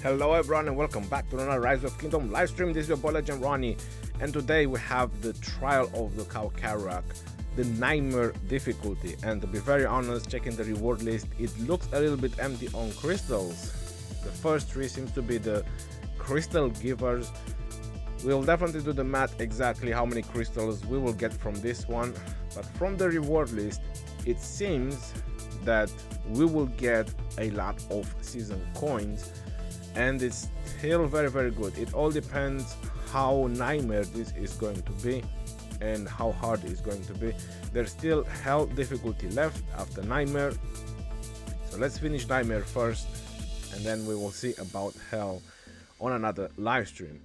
Hello everyone and welcome back to another Rise of Kingdom live stream. This is your boy Legend Ronnie, and today we have the trial of the cow Karuak, the nightmare difficulty. And to be very honest, checking the reward list, it looks a little bit empty on crystals. The first three seems to be the crystal givers. We'll definitely do the math exactly how many crystals we will get from this one, but from the reward list it seems that we will get a lot of season coins, and it's still very good. It all depends how nightmare this is going to be and how hard it's going to be. There's still hell difficulty left after nightmare, so let's finish nightmare first and then we will see about hell on another live stream.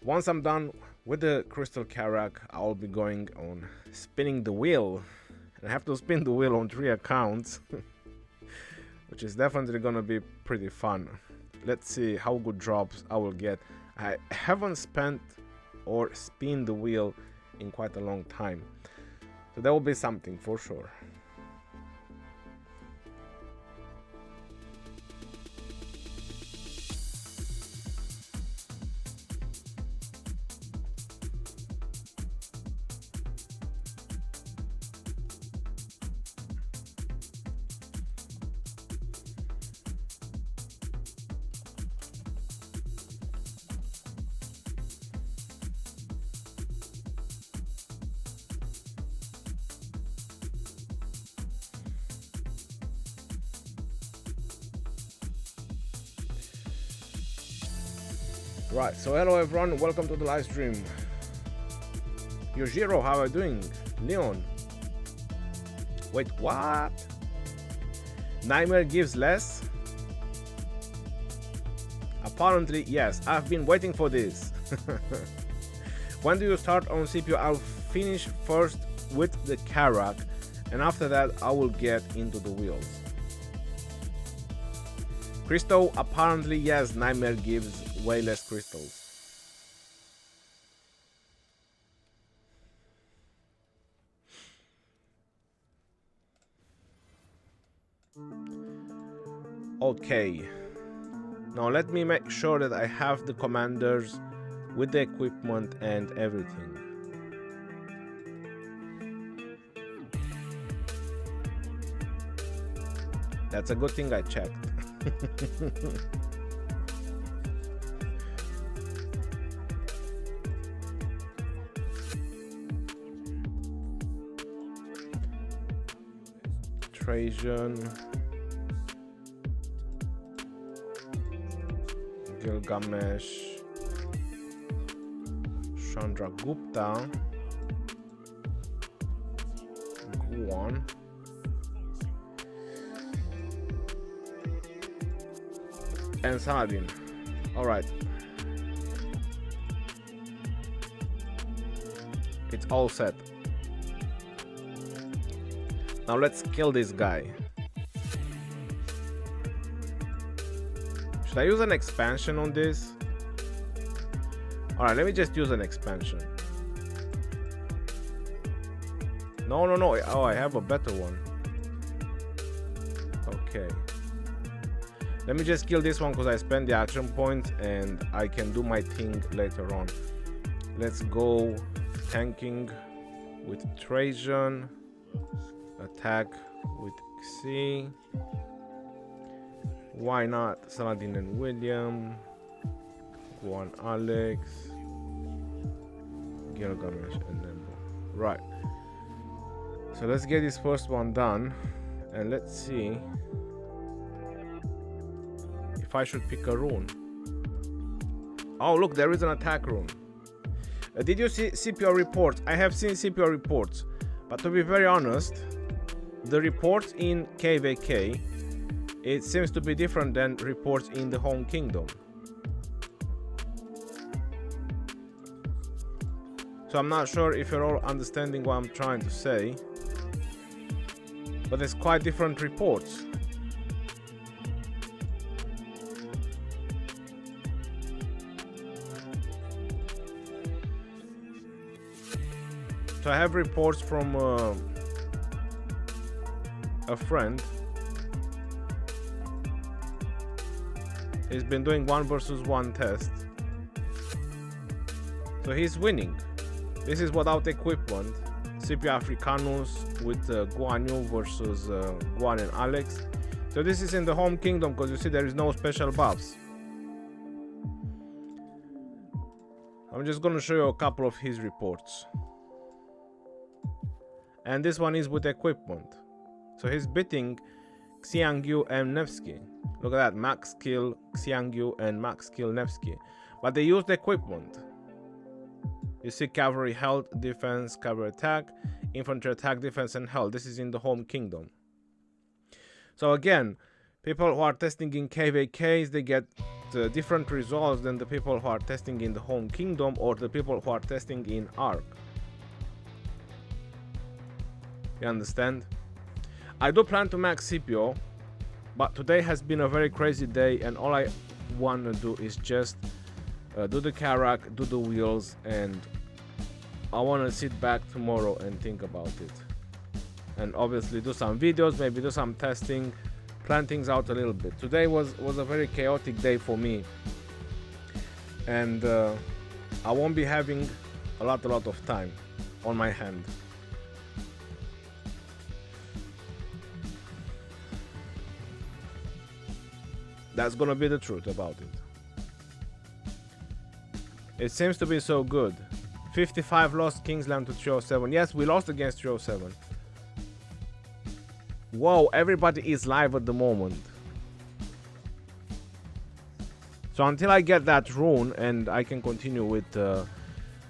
Once I'm done with the crystal Carrock, I'll be going on spinning the wheel, and I have to spin the wheel on 3 accounts which is definitely gonna be pretty fun. Let's see how good drops I will get. I haven't spent or spin the wheel in quite a long time, so there will be something for sure. Right, so hello everyone, welcome to the live stream. Yojiro, how are you doing? Leon. Wait, what? Nightmare gives less? Apparently, yes. I've been waiting for this. When do you start on Scipio? I'll finish first with the Carrock, and after that I will get into the wheels. Crystal, apparently yes, Nightmare gives way less crystals. Okay, now let me make sure that I have the commanders with the equipment and everything. That's a good thing I checked. Trajan, Gilgamesh, Chandragupta, Guan, and Saladin. All right, it's all set. Now let's kill this guy. Should I use an expansion on this? Alright, let me just use an expansion. No. Oh, I have a better one. Okay. Let me just kill this one because I spent the action point and I can do my thing later on. Let's go tanking with Trajan. Attack with Xi. Why not Saladin and William? Juan Alex, Gilgamesh and Nembo. Right. So let's get this first one done, and let's see if I should pick a rune. Oh look, there is an attack rune. Did you see Scipio reports? I have seen Scipio reports, but to be very honest, the reports in KVK, it seems to be different than reports in the home kingdom. So I'm not sure if you're all understanding what I'm trying to say, but there's quite different reports. So I have reports from a friend He's been doing 1 versus 1 test. So he's winning. This is without equipment. Scipio Africanus with Guan Yu versus Guan and Alex. So this is in the home kingdom because you see there is no special buffs. I'm just gonna show you a couple of his reports. And this one is with equipment. So he's beating Xiangyu and Nevsky. Look at that, max skill Xiangyu and max skill Nevsky. But they used equipment. You see cavalry health, defense, cavalry attack, infantry attack, defense, and health. This is in the home kingdom. So again, people who are testing in KVKs, they get different results than the people who are testing in the home kingdom or the people who are testing in ARC. You understand? I do plan to max Scipio, but today has been a very crazy day, and all I want to do is just do the Carrock, do the wheels, and I want to sit back tomorrow and think about it. And obviously do some videos, maybe do some testing, plan things out a little bit. Today was a very chaotic day for me, and I won't be having a lot of time on my hand. That's gonna be the truth about it. It seems to be so good. 55 lost Kingsland to 307. Yes, we lost against 307. Whoa, everybody is live at the moment. So until I get that rune and I can continue with the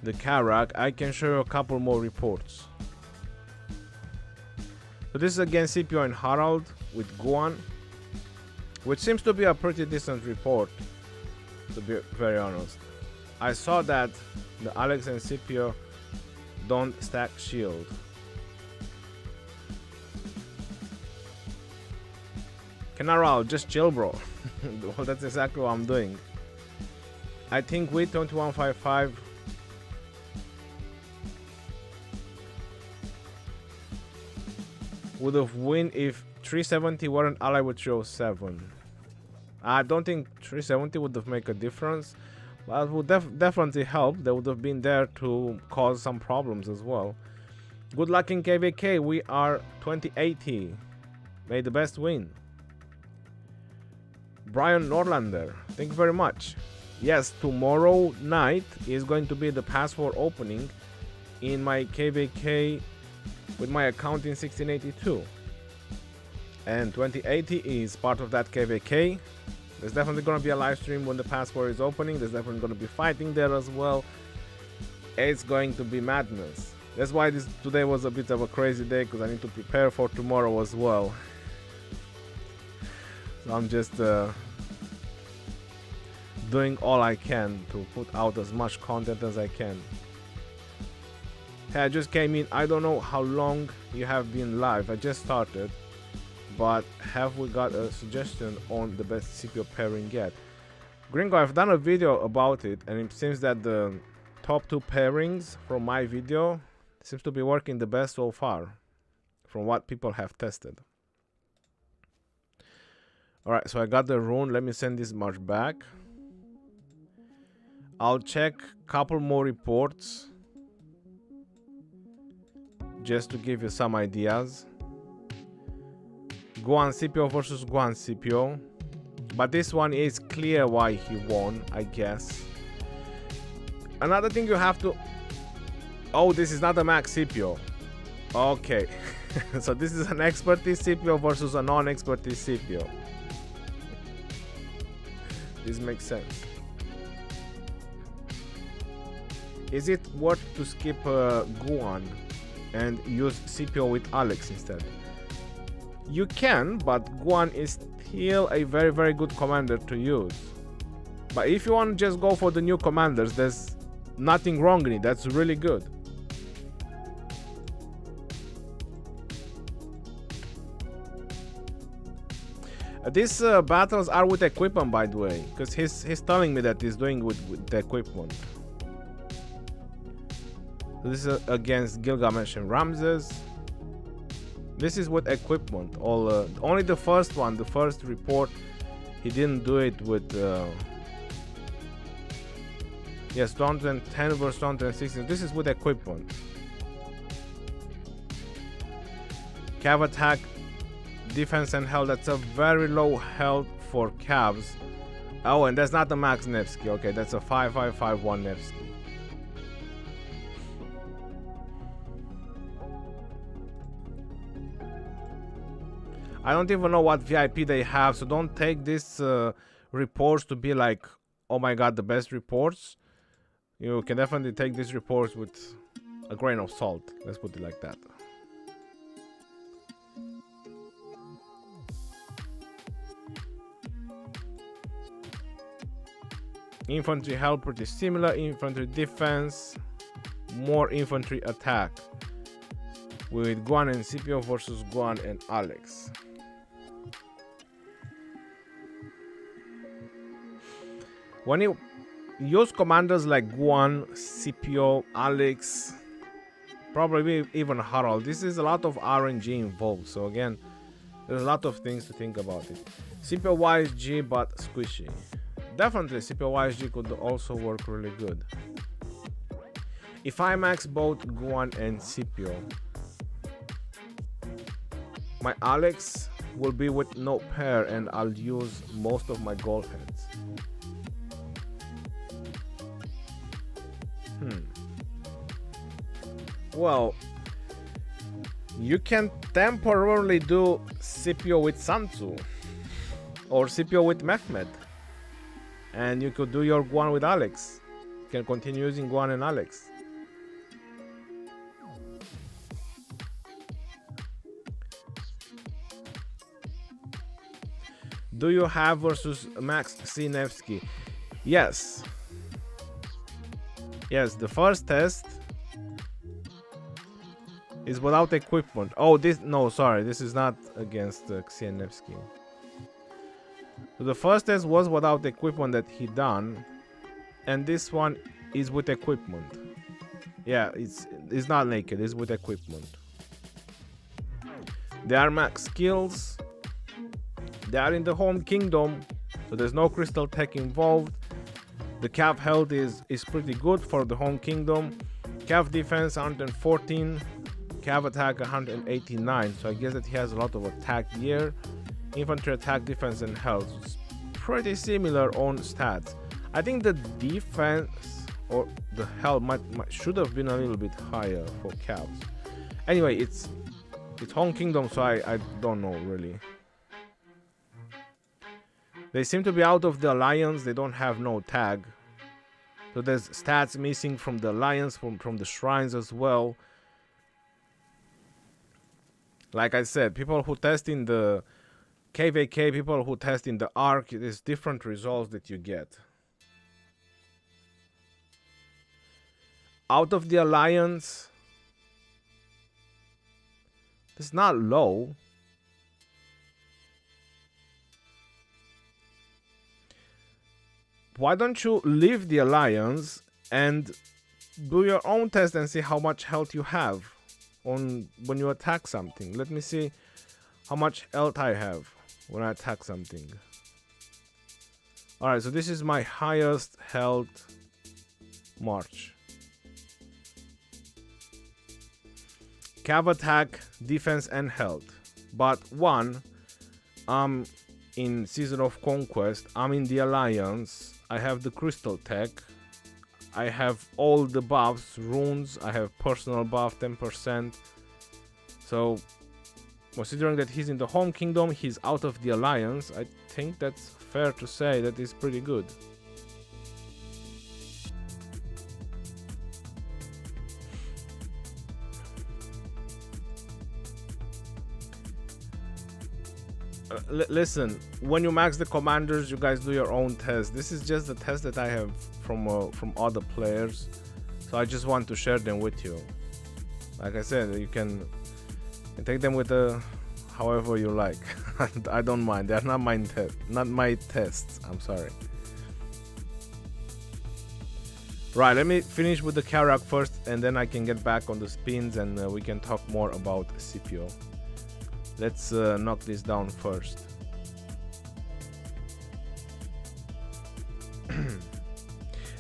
Karuak, I can show you a couple more reports. So this is against Scipio and Harald with Guan, which seems to be a pretty decent report, to be very honest. I saw that the Alex and Scipio don't stack shield. Canaral, just chill, bro. Well, that's exactly what I'm doing. I think we 2155 would have won if 370 weren't allied with 307. I don't think 370 would have made a difference, but it would definitely help. They would have been there to cause some problems as well. Good luck in KVK. We are 2080. May the best win. Brian Norlander, thank you very much. Yes, tomorrow night is going to be the password opening in my KVK with my account in 1682. And 2080 is part of that KVK. There's definitely going to be a live stream when the password is opening. There's definitely going to be fighting there as well. It's going to be madness. That's why today was a bit of a crazy day, because I need to prepare for tomorrow as well. So I'm just doing all I can to put out as much content as I can. Hey, I just came in. I don't know how long you have been live. I just started. But have we got a suggestion on the best Scipio pairing yet? Gringo, I've done a video about it, and it seems that the top 2 pairings from my video seems to be working the best so far from what people have tested. Alright, so I got the rune. Let me send this march back. I'll check a couple more reports just to give you some ideas. Guan Scipio versus Guan Scipio, but this one is clear why he won, I guess. Another thing you have to... Oh, this is not a max Scipio. Okay. So this is an expertise Scipio versus a non-expertise Scipio. This makes sense. Is it worth to skip Guan and use Scipio with Alex instead? You can, but Guan is still a very good commander to use. But if you want to just go for the new commanders, there's nothing wrong in it. That's really good. These battles are with equipment, by the way, because he's telling me that he's doing with the equipment. So this is against Gilgamesh and Ramses. This is with equipment. Only the first one, the first report, He didn't do it with yes, 210 versus 216. This is with equipment. Cav attack, defense and health. That's a very low health for Cavs. Oh, and that's not the max Nevsky. Okay, that's a 5551 Nevsky. I don't even know what VIP they have, so don't take these reports to be like, oh my god, the best reports. You can definitely take these reports with a grain of salt. Let's put it like that. Infantry health pretty similar. Infantry defense, more infantry attack. With Guan and Scipio versus Guan and Alex. When you use commanders like Guan, Scipio, Alex, probably even Harold, this is a lot of RNG involved. So again, there's a lot of things to think about it. Scipio YSG, but squishy. Definitely Scipio YSG could also work really good. If I max both Guan and Scipio, my Alex will be with no pair and I'll use most of my gold heads. Well, you can temporarily do Scipio with Sansu or Scipio with Mehmet, and you could do your Guan with Alex. You can continue using Guan and Alex. Do you have versus Max C. Nevsky? Yes. Yes, the first test is without equipment. Oh, no, sorry, this is not against Nevsky. So the first test was without equipment that he done, and this one is with equipment. Yeah, it's not naked, it's with equipment. They are max skills. They are in the home kingdom, so there's no crystal tech involved. The Cav health is pretty good for the home kingdom. Cav defense 114, Cav attack 189. So I guess that he has a lot of attack gear. Infantry attack, defense, and health. It's pretty similar on stats. I think the defense or the health should have been a little bit higher for Cavs. Anyway, it's home kingdom, so I don't know really. They seem to be out of the alliance. They don't have no tag. So there's stats missing from the alliance, from the shrines as well. Like I said, people who test in the KVK, people who test in the Ark, there's different results that you get. Out of the alliance, it's not low. Why don't you leave the alliance and do your own test and see how much health you have on when you attack something? Let me see how much health I have when I attack something. Alright, so this is my highest health March. Cav attack, defense, and health. But one, I'm in Season of Conquest, I'm in the alliance. I have the crystal tech, I have all the buffs, runes, I have personal buff 10%. So considering that he's in the home kingdom, he's out of the alliance, I think that's fair to say that is pretty good. Listen, when you max the commanders, you guys do your own test. This is just the test that I have from other players, so I just want to share them with you. Like I said, you can take them with however you like. I don't mind. They're not my tests. I'm sorry. Right, let me finish with the Carrock first, and then I can get back on the spins, and we can talk more about Scipio. Let's knock this down first.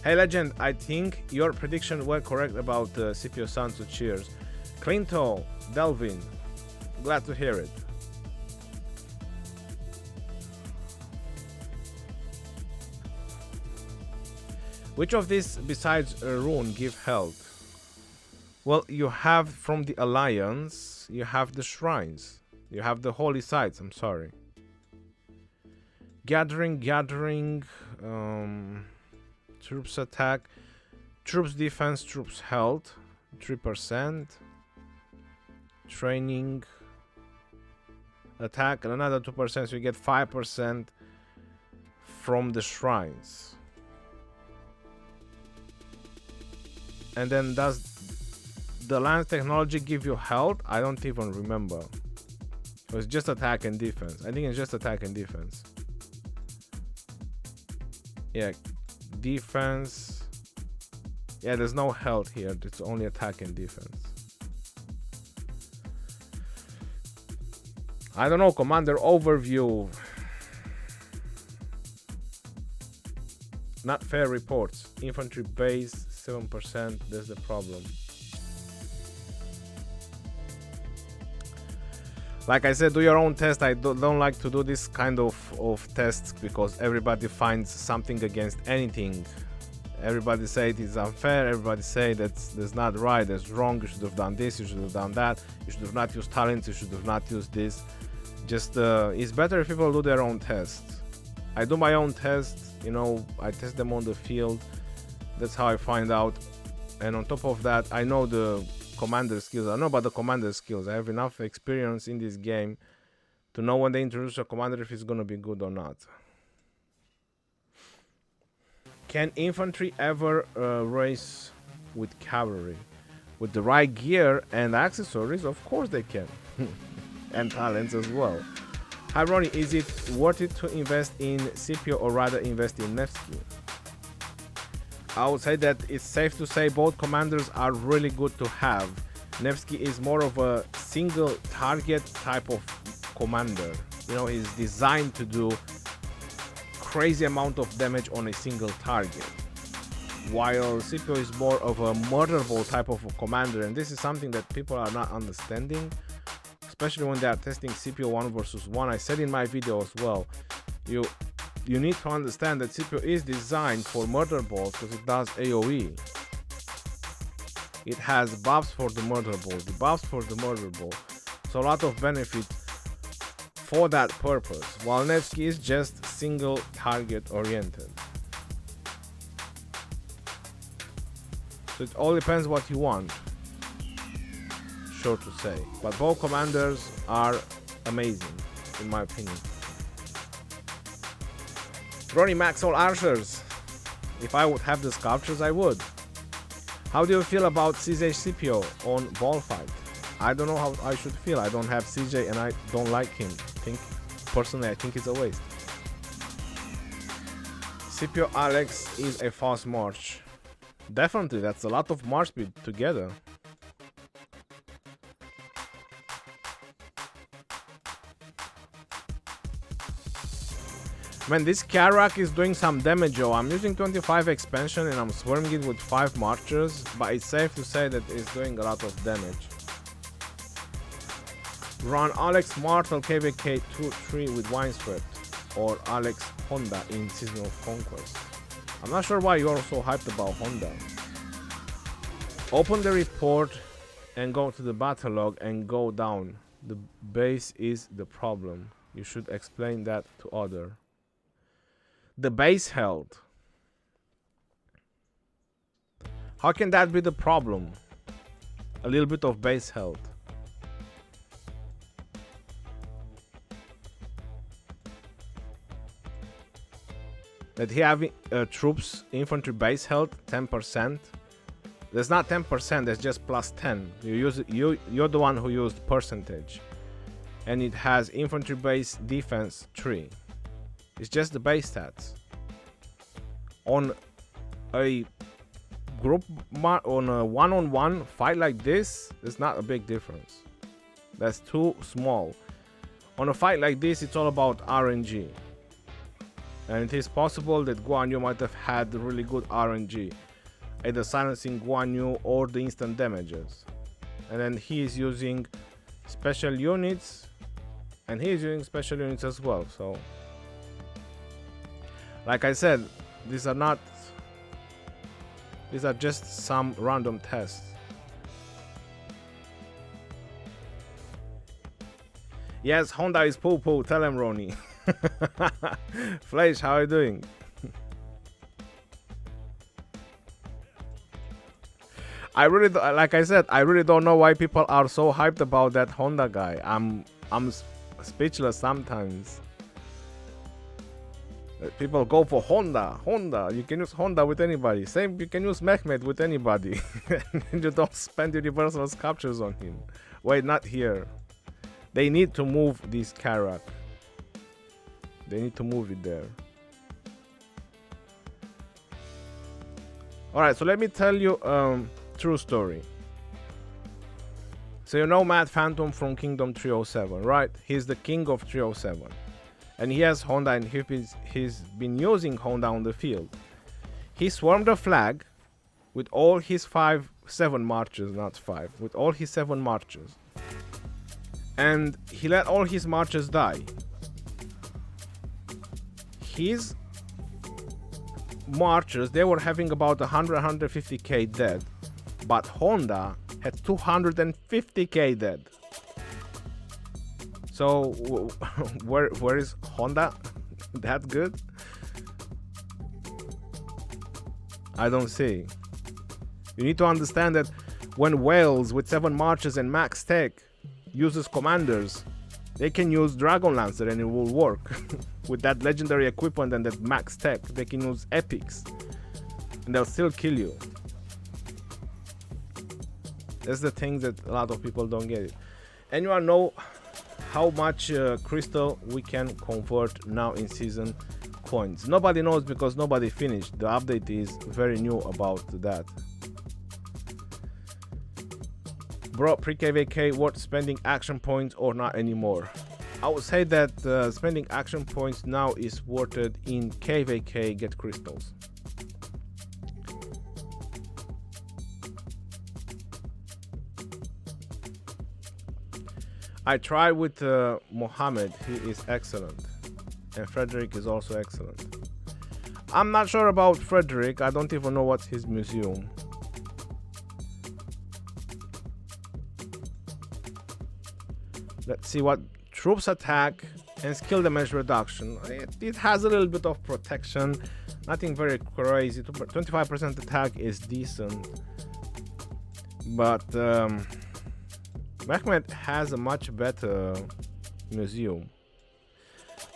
Hey Legend, I think your prediction were correct about Scipio Sansu. Cheers. Clinto, Delvin, glad to hear it. Which of these besides Rune give health? Well, you have from the Alliance, you have the shrines, you have the holy sites, I'm sorry. Gathering, troops attack, troops defense, troops health, 3%, training, attack, and another 2%, so you get 5% from the shrines. And then does the Alliance technology give you health? I don't even remember. So it's just attack and defense. I think it's just attack and defense. Yeah, defense. Yeah, there's no health here. It's only attack and defense. I don't know, Commander overview. Not fair reports. Infantry base 7%. That's the problem. Like I said, do your own test. I don't like to do this kind of tests because everybody finds something against anything. Everybody say it is unfair. Everybody say that's not right. That's wrong. You should have done this. You should have done that. You should have not used talents. You should have not used this. Just it's better if people do their own tests. I do my own tests. You know, I test them on the field. That's how I find out. And on top of that, I know the commander skills. I know about the commander skills. I have enough experience in this game to know when they introduce a commander if it's gonna be good or not. Can infantry ever race with cavalry? With the right gear and accessories, of course they can. And talents as well. Hi Ronnie, is it worth it to invest in Scipio or rather invest in Nevsky? I would say that it's safe to say both commanders are really good to have. Nevsky is more of a single target type of commander. You know, he's designed to do crazy amount of damage on a single target. While Scipio is more of a murderable type of a commander, and this is something that people are not understanding, especially when they are testing Scipio 1 versus 1. I said in my video as well, you need to understand that Scipio is designed for murder balls because it does AoE. It has buffs for the murder ball, debuffs for the murder ball, so a lot of benefit for that purpose, while Nevsky is just single target oriented. So it all depends what you want, sure to say, but both commanders are amazing in my opinion. Ronnie Max all archers. If I would have the sculptures, I would. How do you feel about CJ Scipio on ball fight? I don't know how I should feel. I don't have CJ and I don't like him. Personally, I think it's a waste. Scipio Alex is a fast march. Definitely, that's a lot of march speed together. Man, this Carrock is doing some damage, yo. I'm using 25 expansion and I'm swarming it with 5 marchers, but it's safe to say that it's doing a lot of damage. Run Alex Martel KVK 2-3 with Wineswept or Alex Honda in Season of Conquest. I'm not sure why you're so hyped about Honda. Open the report and go to the battle log and go down. The base is the problem. You should explain that to other. The base held. How can that be the problem? A little bit of base held. That he have troops infantry base held 10%. That's not 10%. That's just plus 10. You use it, you're the one who used percentage, and it has infantry base defense 3. It's just the base stats. On a group, on a one-on-one fight like this, there's not a big difference. That's too small. On a fight like this, it's all about RNG. And it is possible that Guan Yu might have had really good RNG, either silencing Guan Yu or the instant damages. And then he is using special units, and he is using special units as well. So, like I said, these are just some random tests. Yes, Honda is poo-poo, tell him, Ronnie. Fleisch, how are you doing? Like I said, I really don't know why people are so hyped about that Honda guy. I'm speechless sometimes. People go for Honda. You can use Honda with anybody. Same, you can use Mehmet with anybody. And you don't spend universal sculptures on him. Wait, not here. They need to move this Carrock. They need to move it there. Alright, so let me tell you true story. So you know Mad Phantom from Kingdom 307, right? He's the king of 307. And he has Honda, and he's been using Honda on the field. He swarmed a flag with all his 7 marches, not 5, with all his 7 marches. And he let all his marches die. His marches, they were having about 150k dead, but Honda had 250k dead. So where is Honda that good? I don't see. You need to understand that when Wales with 7 marches and max tech uses commanders, they can use Dragon Lancer and it will work. With that legendary equipment and that max tech, they can use epics and they'll still kill you. That's the thing that a lot of people don't get it. Anyone know how much crystal we can convert now in season coins? Nobody knows because nobody finished. The update is very new about that. Bro, pre-KVK worth spending action points or not anymore? I would say that spending action points now is worth it in KVK get crystals. I tried with Mohammed, he is excellent. And Frederick is also excellent. I'm not sure about Frederick, I don't even know what's his museum. Let's see what troops attack and skill damage reduction. It has a little bit of protection, nothing very crazy. 25% attack is decent, but Mehmet has a much better museum.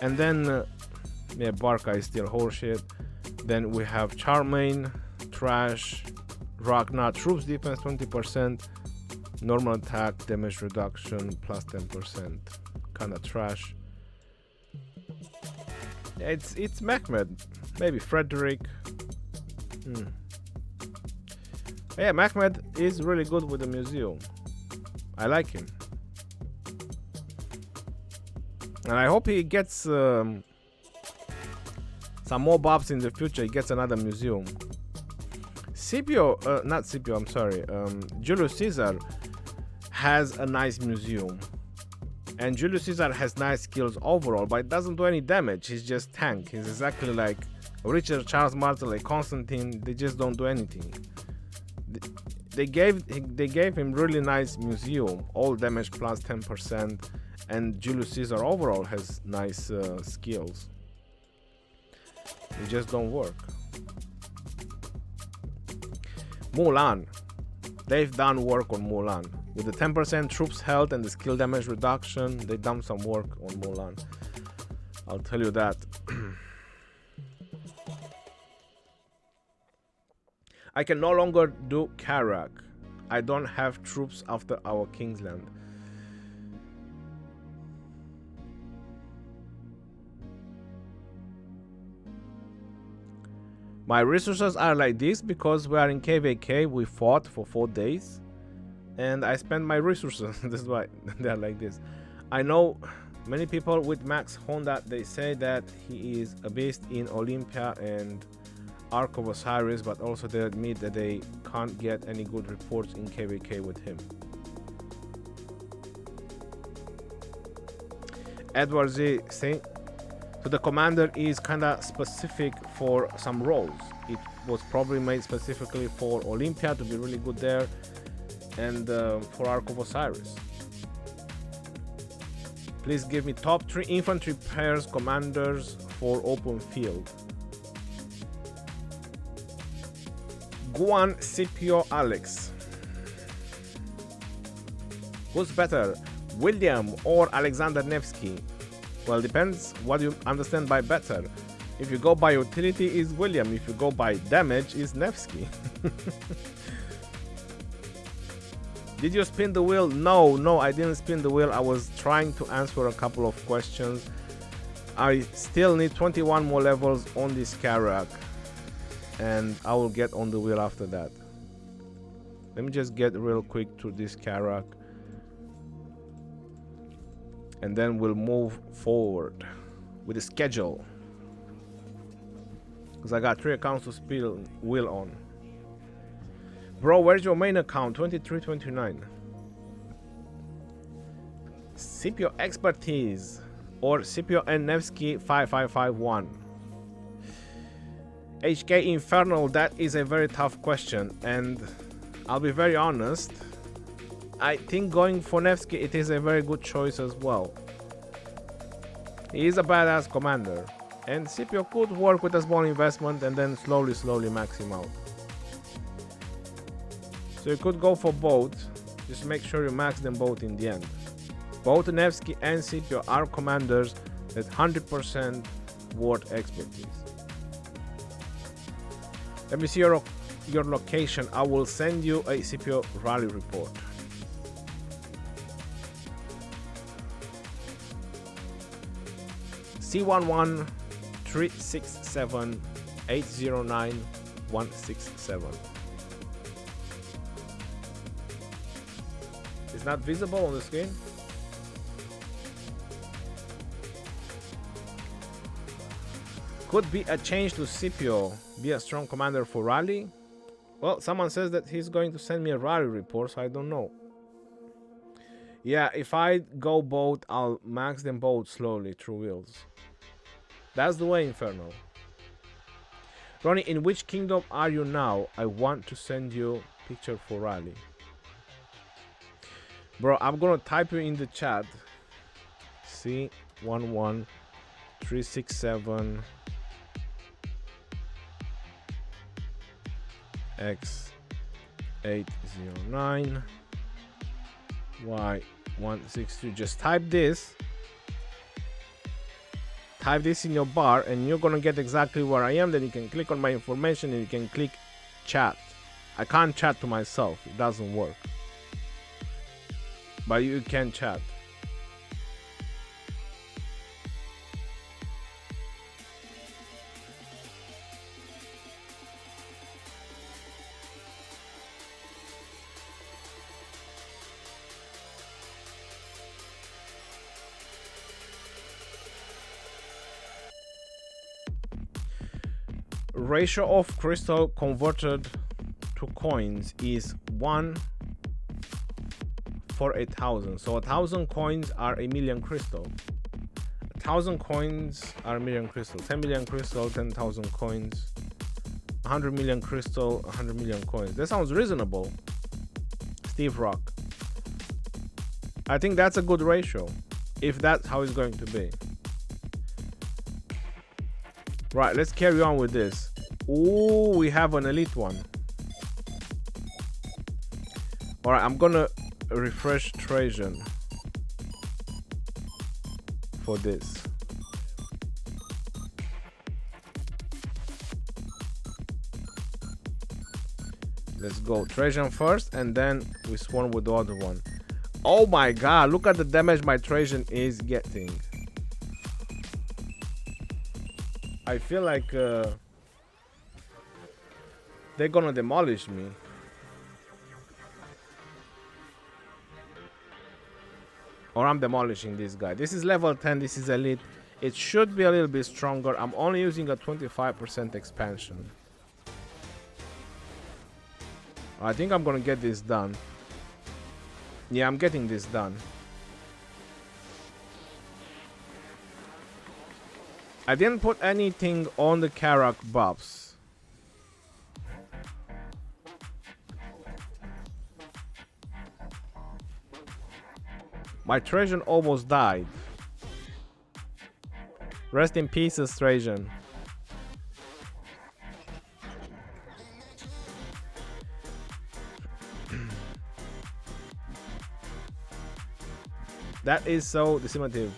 And then yeah, Barca is still horseshit. Then we have Charmaine, Trash, Ragnar, troops defense 20%, normal attack, damage reduction plus 10%, kinda trash. It's Mehmet, maybe Frederick. Yeah, Mehmet is really good with the museum. I like him, and I hope he gets some more buffs in the future. He gets another museum. Not Scipio, I'm sorry. Julius Caesar has a nice museum, and Julius Caesar has nice skills overall, but it doesn't do any damage. He's just tank. He's exactly like Richard, Charles Martel, like Constantine. They just don't do anything. They gave him really nice museum, all damage plus 10%, and Julius Caesar overall has nice skills. They just don't work. Mulan, they've done work on Mulan. With the 10% troops health and the skill damage reduction, they've done some work on Mulan. I'll tell you that. I can no longer do Karuak. I don't have troops after our Kingsland. My resources are like this because we are in KVK. We fought for 4 days and I spent my resources. That's why they're like this. I know Many people with Max Honda, they say that he is a beast in Olympia and Ark of Osiris, but also they admit that they can't get any good reports in KVK with him. Edward Z saying, so the commander is kinda specific for some roles. It was probably made specifically for Olympia to be really good there, and for Ark of Osiris. Please give me top 3 infantry pairs commanders for open field. Guan, Scipio, Alex. Who's better, William or Alexander Nevsky? Well, depends what you understand by better. If you go by utility, is William. If you go by damage, is Nevsky. Did you spin the wheel? No, I didn't spin the wheel. I was trying to answer a couple of questions. I still need 21 more levels on this Karuak, and I will get on the wheel after that. Let me just get real quick to this Karuak, and then we'll move forward with the schedule, because I got 3 accounts to spin wheel on. Bro, where's your main account? 2329. Scipio expertise or Scipio and Nevsky 5551. HK Infernal, that is a very tough question, and I'll be very honest, I think going for Nevsky, it is a very good choice as well. He is a badass commander, and Scipio could work with a small investment and then slowly max him out. So you could go for both, just make sure you max them both in the end. Both Nevsky and Scipio are commanders that 100% worth expertise. Let me see your location. I will send you a Scipio rally report. C11 367 809 167. It's not visible on the screen. Could be a change to Scipio, be a strong commander for rally. Well, someone says that he's going to send me a rally report, so I don't know. Yeah, if I go both, I'll max them both slowly through wheels. That's the way, Inferno. Ronnie, in which kingdom are you now? I want to send you picture for rally. Bro, I'm gonna type you in the chat. C11 367 X809 Y162. Just type this in your bar and you're gonna get exactly where I am. Then you can click on my information and you can click chat. I can't chat to myself, it doesn't work, but you can chat. Ratio of crystal converted to coins is 1 for 1,000. So 1,000 coins are a million crystal. 1,000 coins are a million crystal. 10 million crystal, 10,000 coins. 100 million crystal, 100 million coins. That sounds reasonable. Steve Rock. I think that's a good ratio, if that's how it's going to be. Right, let's carry on with this. Ooh, we have an elite one. Alright, I'm gonna refresh Trajan for this. Let's go Trajan first, and then we swarm with the other one. Oh my god, look at the damage my Trajan is getting. I feel like they're gonna demolish me. Or I'm demolishing this guy. This is level 10, this is elite. It should be a little bit stronger. I'm only using a 25% expansion. I think I'm gonna get this done. Yeah, I'm getting this done. I didn't put anything on the Carrock buffs. My Trajan almost died. Rest in pieces, Trajan. That is so disseminative.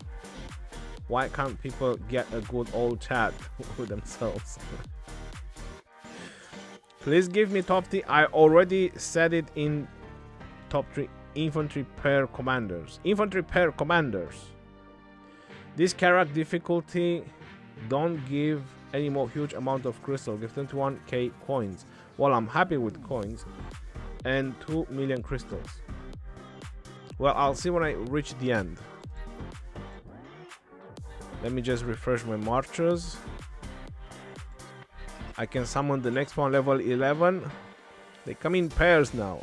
Why can't people get a good old chat with themselves? Please give me top 3. I already said it in top 3. Infantry pair commanders. Infantry pair commanders. This Carrock difficulty don't give any more huge amount of crystal. Give 21k coins. Well, I'm happy with coins. And 2 million crystals. Well, I'll see when I reach the end. Let me just refresh my marches. I can summon the next one, level 11. They come in pairs now.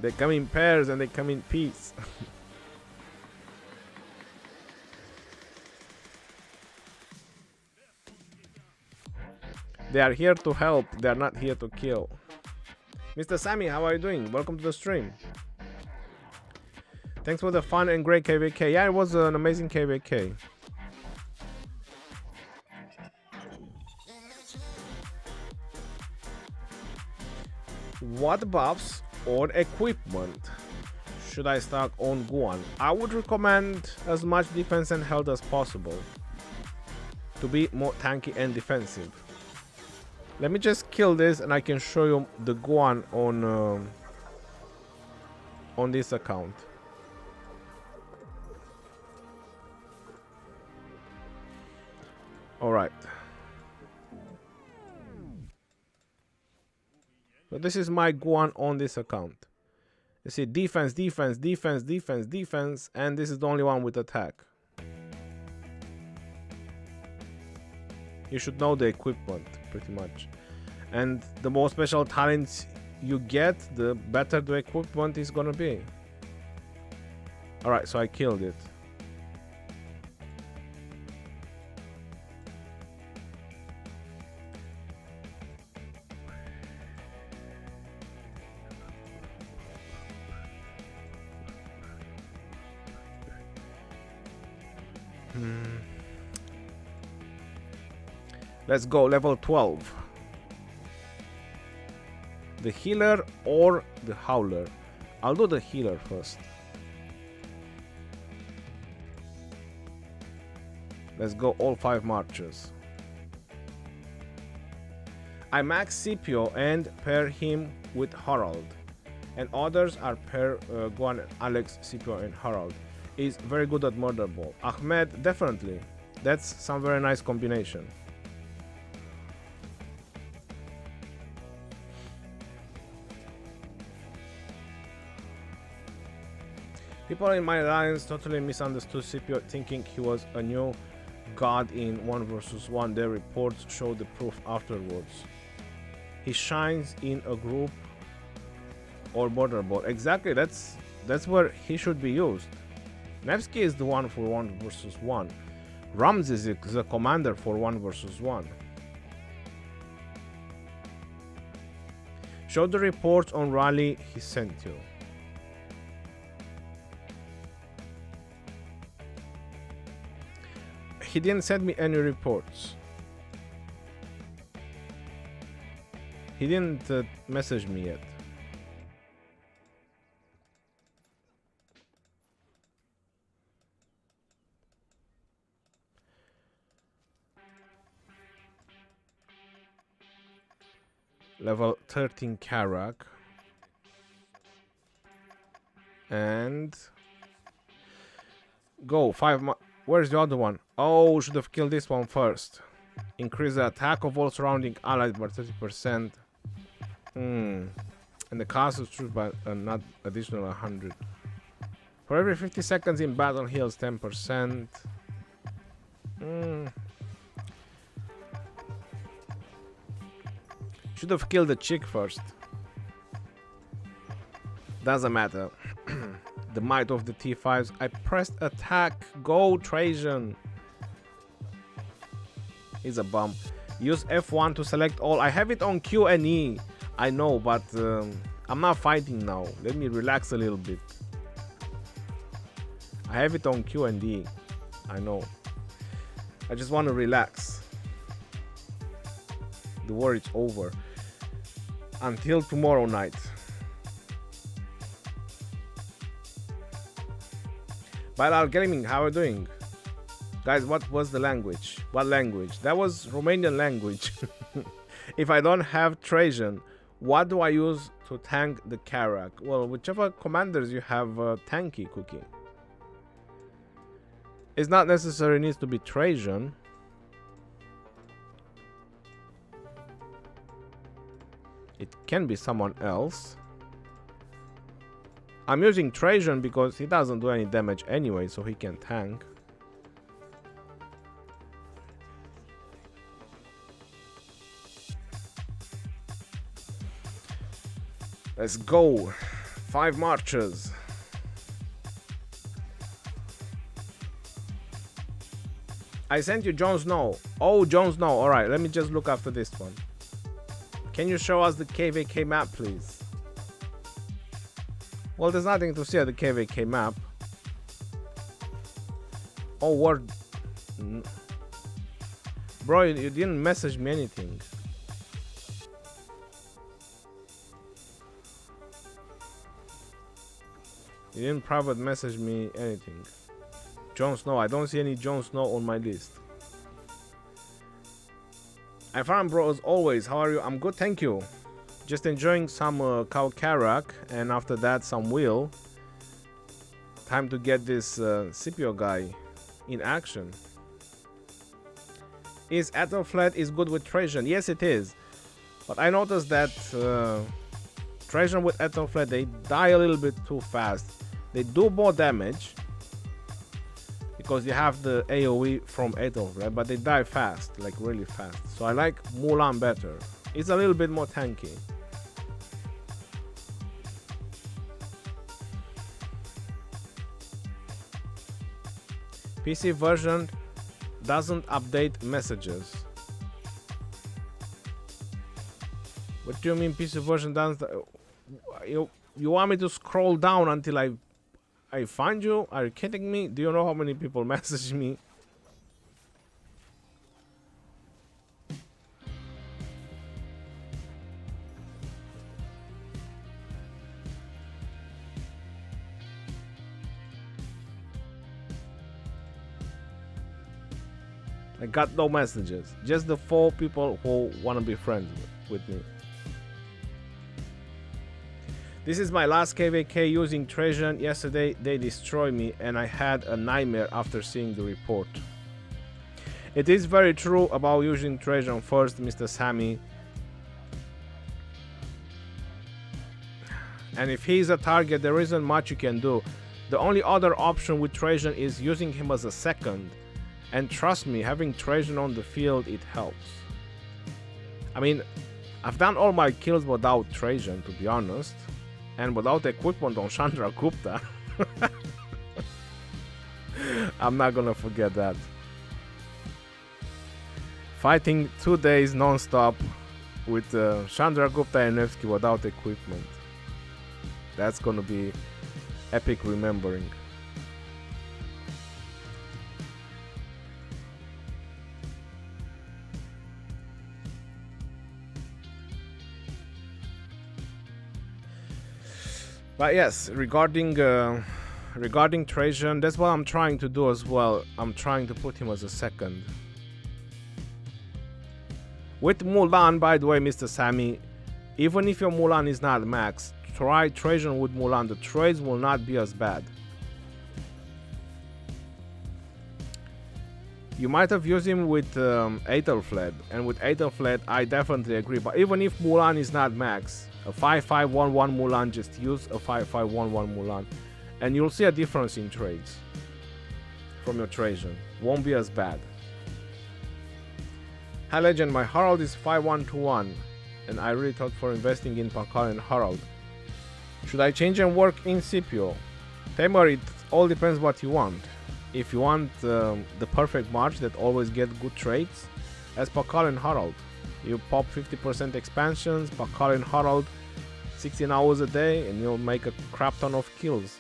They come in pairs and they come in peace. They are here to help. They are not here to kill. Mr. Sammy, how are you doing? Welcome to the stream. Thanks for the fun and great KVK. Yeah, it was an amazing KVK. What buffs or equipment should I stock on Guan? I would recommend as much defense and health as possible to be more tanky and defensive. Let me just kill this and I can show you the Guan on this account. All right. So this is my Guan on this account. You see defense, defense, defense, defense, defense, and this is the only one with attack. You should know the equipment pretty much. And the more special talents you get, the better the equipment is gonna be. Alright, so I killed it. Let's go, level 12. The healer or the howler? I'll do the healer first. Let's go all 5 marches. I max Scipio and pair him with Harald. And others are pair Guan, Alex, Scipio and Harald. Is very good at murder ball. Ahmed, definitely. That's some very nice combination. People in my alliance totally misunderstood Scipio, thinking he was a new god in 1 versus 1. Their reports show the proof afterwards. He shines in a group or border ball. Exactly, that's where he should be used. Nevsky is the one for 1 versus 1. Ramses is the commander for 1 versus 1. Show the reports on rally he sent you. He didn't send me any reports. He didn't message me yet. Level 13 Karuak. And go 5. Where's the other one? Oh, should have killed this one first. Increase the attack of all surrounding allies by 30%. And the cost of troops by not additional 100. For every 50 seconds in battle heals 10%. Should have killed the chick first. Doesn't matter. The might of the T5s. I pressed attack. Go Trajan. He's a bum. Use F1 to select all. I have it on Q and E. I know, but I'm not fighting now. Let me relax a little bit. I have it on Q and E. I know. I just want to relax. The war is over. Until tomorrow night. Bilal Gaming, how are you doing? Guys, what was the language? What language? That was Romanian language. If I don't have Trajan, what do I use to tank the Carrock? Well, whichever commanders you have tanky, Cookie. It's not necessary, it needs to be Trajan. It can be someone else. I'm using Trajan because he doesn't do any damage anyway, so he can tank. Let's go. 5 marches. I sent you Jon Snow. Oh, Jon Snow. Alright, let me just look after this one. Can you show us the KVK map, please? Well, there's nothing to see at the KVK map. Oh, word. Bro, you didn't message me anything. You didn't private message me anything. Jon Snow. I don't see any Jon Snow on my list. I found bro as always. How are you? I'm good, thank you. Just enjoying some Carrock, and after that some wheel. Time to get this Scipio guy in action. Is Athelflaed is good with Trajan? Yes, it is. But I noticed that Trajan with Athelflaed, they die a little bit too fast. They do more damage because you have the AoE from Athelflaed, but they die fast, like really fast. So I like Mulan better. It's a little bit more tanky. PC version doesn't update messages. What do you mean PC version doesn't? You want me to scroll down until I find you? Are you kidding me? Do you know how many people message me? I got no messages. Just the 4 people who want to be friends with me. This is my last KVK using Trajan. Yesterday they destroyed me and I had a nightmare after seeing the report. It is very true about using Trajan first, Mr. Sammy. And if he's a target, there isn't much you can do. The only other option with Trajan is using him as a second. And trust me, having Trajan on the field, it helps. I mean, I've done all my kills without Trajan, to be honest. And without equipment on Chandragupta. I'm not gonna forget that. Fighting 2 days non-stop with Chandragupta and Nevsky without equipment. That's gonna be epic remembering. But yes, regarding Trajan, that's what I'm trying to do as well. I'm trying to put him as a second. With Mulan, by the way, Mr. Sammy, even if your Mulan is not max, try Trajan with Mulan. The trades will not be as bad. You might have used him with Aethelflaed, and with Aethelflaed I definitely agree. But even if Mulan is not max, a 5-5-1-1 Mulan, just use a 5-5-1-1 Mulan, and you'll see a difference in trades from your Trajan. Won't be as bad. Hi Legend, my Harald is 5-1-2-1, and I really thought for investing in Pakal and Harald. Should I change and work in Scipio? Tamer, it all depends what you want. If you want the perfect March that always get good trades, as Pakal and Harald. You pop 50% expansions, Pakal and Harald, 16 hours a day, and you'll make a crap ton of kills.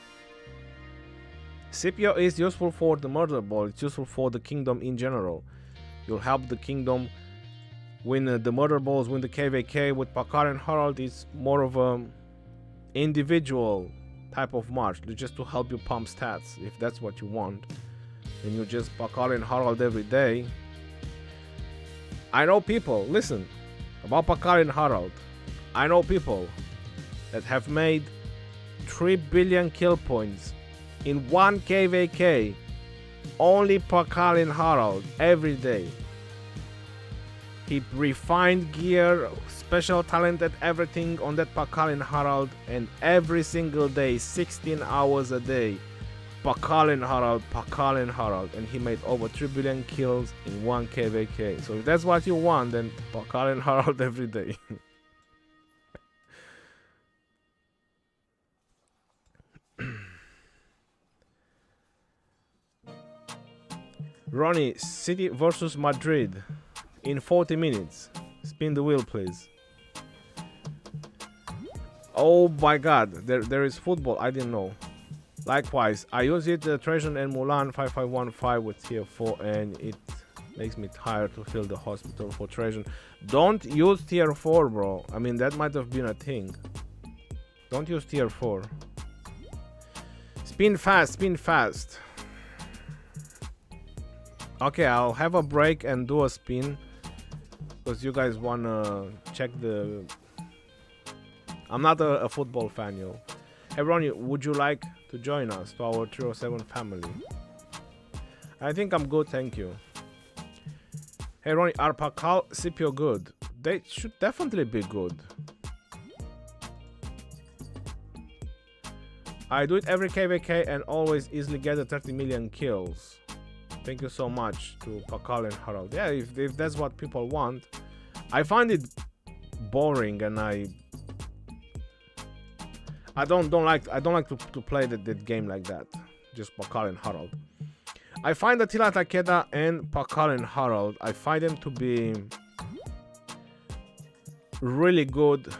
Scipio is useful for the murder ball, it's useful for the kingdom in general. You'll help the kingdom win the murder balls, win the KVK. With Pakal and Harald, it's more of a individual type of march, just to help you pump stats. If that's what you want, and you just Pakal and Harald every day. I know people, listen, about Pakal and Harald, I know people that have made 3 billion kill points in one KVK, only Pakal and Harald every day. He refined gear, special talented everything on that Pakal and Harald, and every single day, 16 hours a day, Pakal and Harald, and he made over 3 billion kills in one KVK. So if that's what you want, then Pakal and Harald every day. Ronnie, City versus Madrid in 40 minutes. Spin the wheel, please. Oh my god, there is football, I didn't know. Likewise, I use it Trajan and Mulan 5515 with tier 4, and it makes me tired to fill the hospital for Trajan. Don't use tier 4, bro. I mean, that might have been a thing. Don't use tier 4. Spin fast, spin fast. Okay, I'll have a break and do a spin, because you guys wanna check the... I'm not a football fan, yo. Hey Ronnie, would you like to join us to our 307 family? I think I'm good, thank you. Hey Ronnie, are Pakal Scipio good? They should definitely be good. I do it every KVK and always easily get the 30 million kills. Thank you so much to Pakal and Harald. Yeah, if that's what people want. I find it boring, and I don't like to play that game like that. Just Pakal and Harald. I find Attila Takeda and Pakal and Harald, I find them to be really good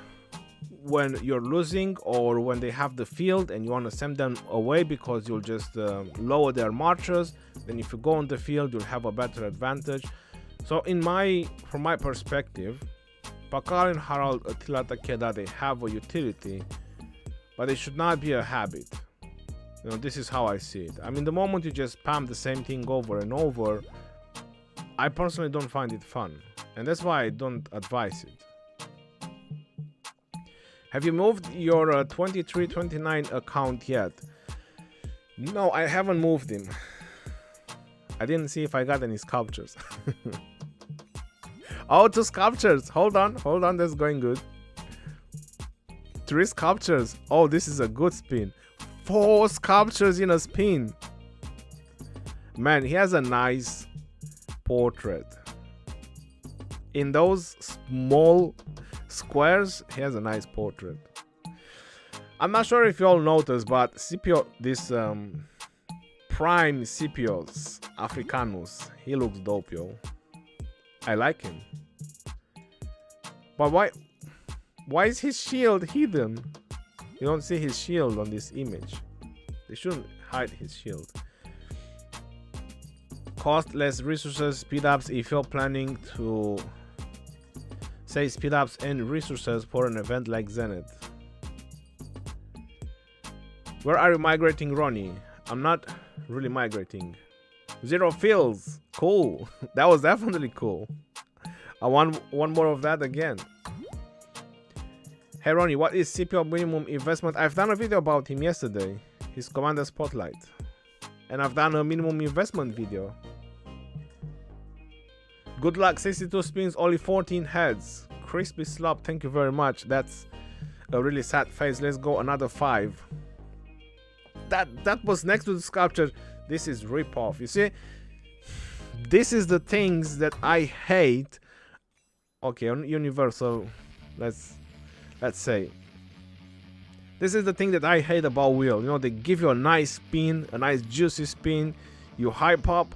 when you're losing, or when they have the field and you want to send them away, because you'll just lower their marchers. Then if you go on the field, you'll have a better advantage. So from my perspective, Pakal and Harald, Attila Takeda, they have a utility, but it should not be a habit. You know, this is how I see it. I mean, the moment you just spam the same thing over and over, I personally don't find it fun, and that's why I don't advise it. Have you moved your 2329 account yet? No, I haven't moved him. I didn't see if I got any sculptures. Oh, 2 sculptures. Hold on, that's going good. 3 sculptures. Oh, this is a good spin. 4 sculptures in a spin. Man, he has a nice portrait. In those small squares, he has a nice portrait. I'm not sure if you all noticed, but Scipio, this prime Scipios Africanus, he looks dope, yo. I like him. But why is his shield hidden? You don't see his shield on this image. They shouldn't hide his shield. Cost less resources, speed ups if you're planning to say speed ups and resources for an event like Zenith. Where are you migrating, Ronnie? I'm not really migrating. 0 fills. Cool. That was definitely cool. I want one more of that again. Hey Ronnie, what is Scipio minimum investment? I've done a video about him yesterday. His Commander Spotlight. And I've done a minimum investment video. Good luck, 62 spins, only 14 heads. Crispy slop, thank you very much. That's a really sad face. Let's go another 5. That was next to the sculpture. This is rip-off. You see, this is the things that I hate. Okay, on Universal, let's say, this is the thing that I hate about Wheel. You know, they give you a nice spin, a nice juicy spin, you hype up,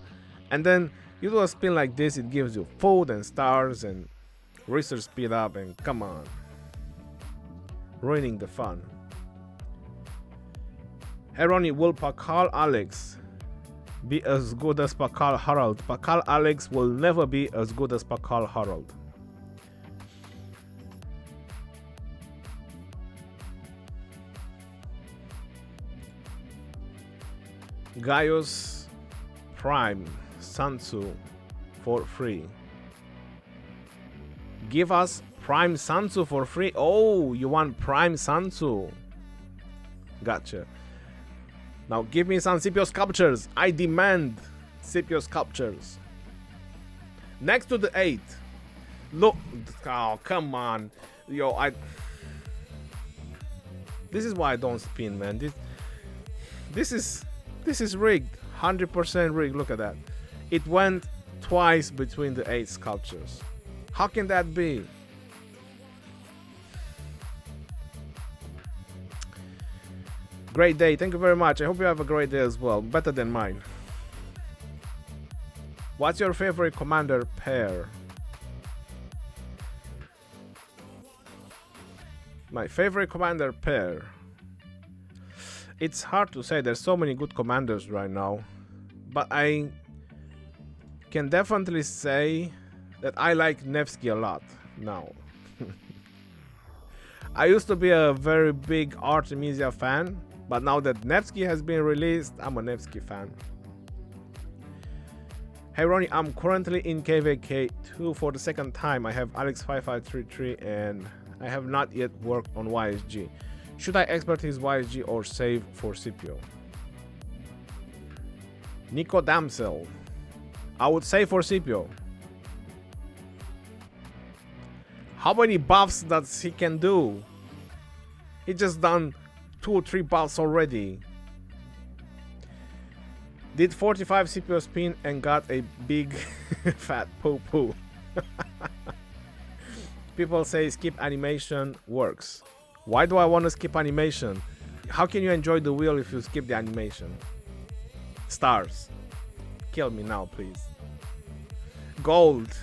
and then you do a spin like this, it gives you food and stars and research speed up, and come on, ruining the fun. Hey Ronnie, will Pakal Alex be as good as Pakal Harold? Pakal Alex will never be as good as Pakal Harold. Gaius Prime Sansu for free. Give us Prime Sansu for free. Oh, you want Prime Sansu? Gotcha. Now give me some Scipio sculptures. I demand Scipio sculptures. Next to the 8. Look. Oh, come on. Yo, this is why I don't spin, man. This is rigged. 100% rigged. Look at that. It went twice between the 8 sculptures. How can that be? Great day. Thank you very much. I hope you have a great day as well. Better than mine. What's your favorite commander pair? My favorite commander pair. It's hard to say. There's so many good commanders right now. But I can definitely say that I like Nevsky a lot now. I used to be a very big Artemisia fan. But now that Nevsky has been released, I'm a Nevsky fan. Hey Ronnie, I'm currently in KVK 2 for the second time. I have Alex 5533 and I have not yet worked on YSG. Should I expert his YSG or save for Scipio? Nico Damsel. I would save for Scipio. How many buffs does he can do? He just done 2 or 3 buffs already. Did 45 Scipio spin and got a big fat poo-poo. People say skip animation works. Why do I want to skip animation? How can you enjoy the wheel if you skip the animation? Stars. Kill me now, please. Gold.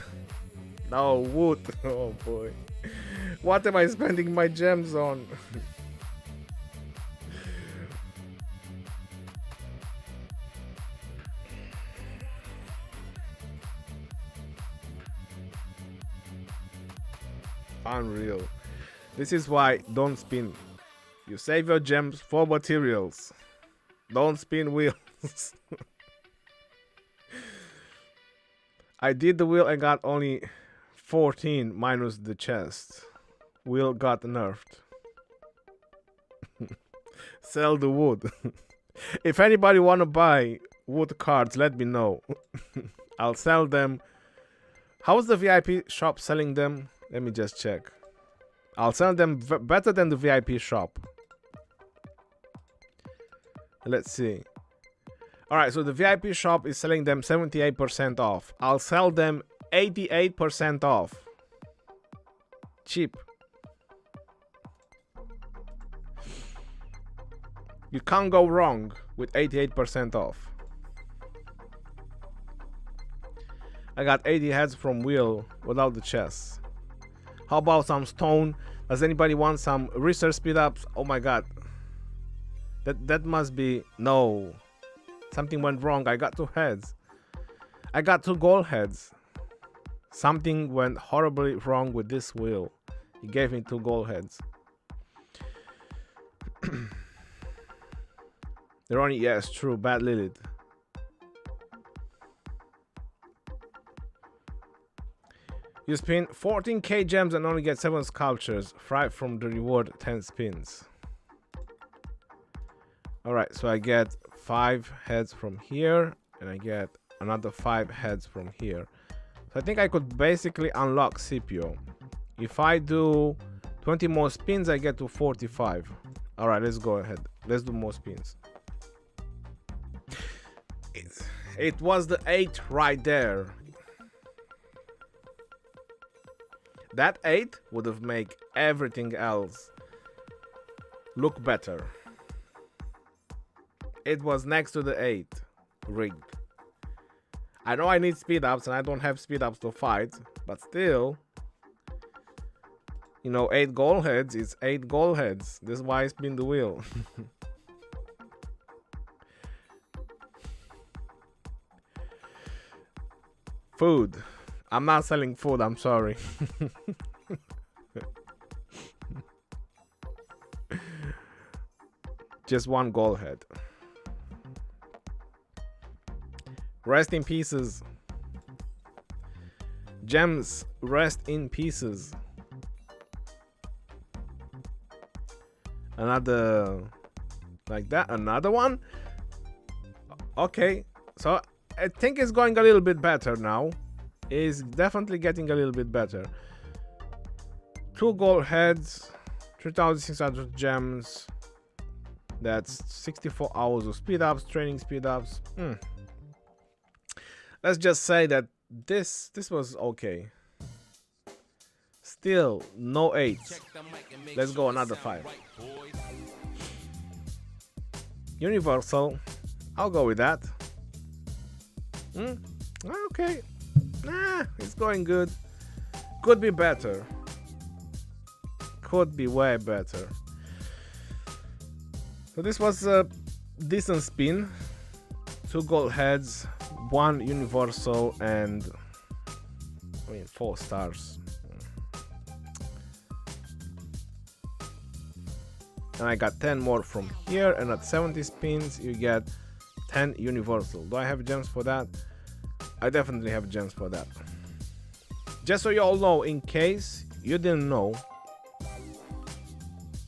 No, wood. Oh boy. What am I spending my gems on? Unreal. This is why don't spin. You save your gems for materials. Don't spin wheels. I did the wheel and got only 14 minus the chest. Wheel got nerfed. Sell the wood. If anybody wanna buy wood cards, let me know. I'll sell them. How's the VIP shop selling them? Let me just check. I'll sell them better than the VIP shop. Let's see. Alright, so the VIP shop is selling them 78% off. I'll sell them 88% off. Cheap. You can't go wrong with 88% off. I got 80 heads from wheel without the chest. How about some stone? Does anybody want some research speed ups? Oh my god. That must be... No. Something went wrong. I got 2 heads. I got 2 gold heads. Something went horribly wrong with this wheel. He gave me 2 gold heads. They're only... Yes, true. Bad Lilith. You spin 14k gems and only get 7 sculptures. Fry from the reward 10 spins. Alright, so I get 5 heads from here. And I get another 5 heads from here. So I think I could basically unlock Scipio. If I do 20 more spins, I get to 45. All right, let's go ahead. Let's do more spins. It was the 8 right there. That 8 would have made everything else look better. It was next to the 8. Rigged. I know I need speed ups and I don't have speed ups to fight, but still, you know, 8 gold heads is 8 gold heads. This is why I spin the wheel. Food. I'm not selling food, I'm sorry. Just 1 gold head. Rest in pieces. Gems, rest in pieces. Another like that. Another one. Okay, so I think it's going a little bit better now. It's definitely getting a little bit better. 2 gold heads, 3,600 gems. That's 64 hours of speed ups, training speed ups. Let's just say that this was okay. Still no 8s. Let's go another 5. Universal. I'll go with that. Okay. Nah, it's going good. Could be better. Could be way better. So this was a decent spin. 2 gold heads, 1 universal, and 4 stars. And I got 10 more from here, and at 70 spins you get 10 universal. Do I have gems for that? I definitely have gems for that. Just so you all know, in case you didn't know,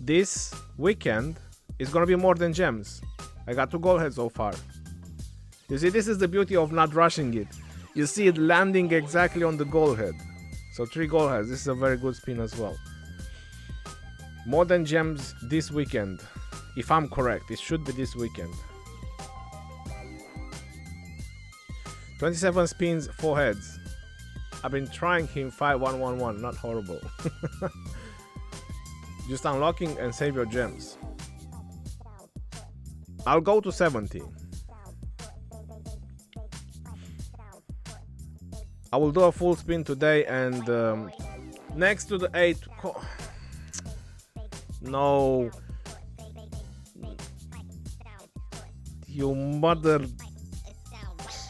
this weekend is gonna be more than gems. I got 2 gold heads so far. You see, this is the beauty of not rushing it. You see it landing exactly on the gold head. So 3 gold heads. This is a very good spin as well. More than gems this weekend. If I'm correct, it should be this weekend. 27 spins, 4 heads. I've been trying him 5-1-1-1, not horrible. Just unlocking and save your gems. I'll go to 70. I will do a full spin today, and next to the 8. No. You mother.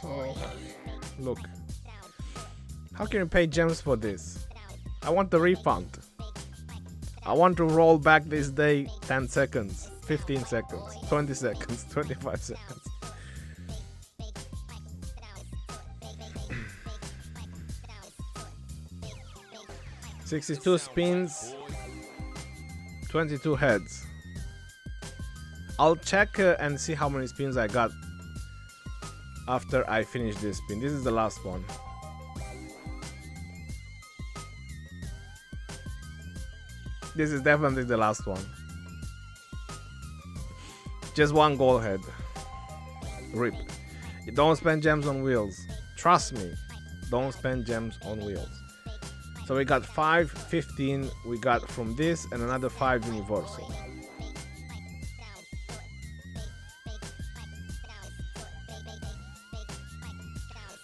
Oh. Look. How can you pay gems for this? I want the refund. I want to roll back this day 10 seconds, 15 seconds, 20 seconds, 25 seconds. $62 spins, 22 heads. I'll check and see how many spins I got after I finish this spin. This is the last one. This is definitely the last one. Just 1 gold head. Rip. You don't spend gems on wheels. Trust me. Don't spend gems on wheels. So we got 5, 15 we got from this, and another 5 universal.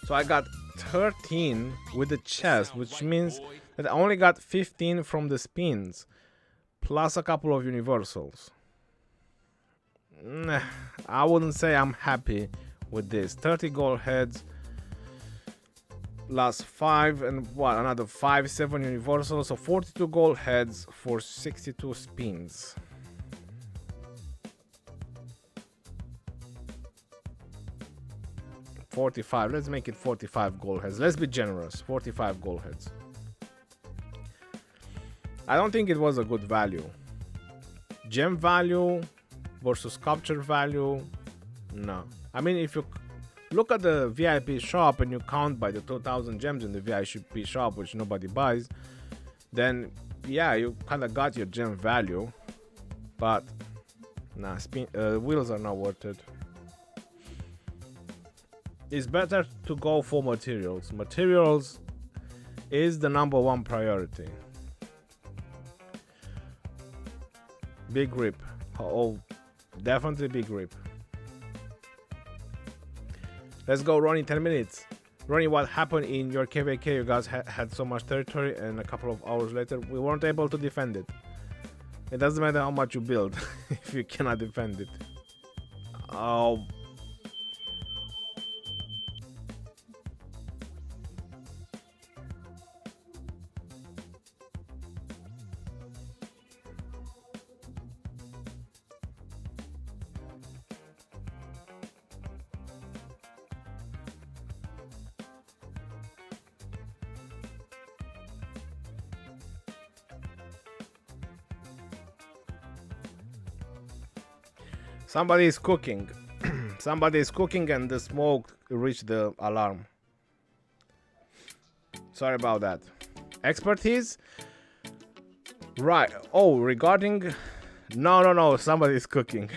So I got 13 with the chest, which means that I only got 15 from the spins, plus a couple of universals. I wouldn't say I'm happy with this. 30 gold heads, plus 5, and what, another 5, 7 universals, so 42 gold heads for 62 spins. $45. Let's make it 45 gold heads. Let's be generous. 45 gold heads. I don't think it was a good value. Gem value versus sculpture value, no. I mean, if you look at the VIP shop and you count by the 2,000 gems in the VIP shop, which nobody buys, then yeah, you kind of got your gem value. But nah, wheels are not worth it. It's better to go for materials. Materials is the #1 priority. Big rip. Oh, definitely big rip. Let's go, Ronnie. 10 minutes. Ronnie, what happened in your KVK? You guys had so much territory, and a couple of hours later, we weren't able to defend it. It doesn't matter how much you build if you cannot defend it. Oh. Somebody is cooking. Somebody is cooking and the smoke reached the alarm. Sorry about that. Expertise? Right. Oh, regarding... No. Somebody is cooking.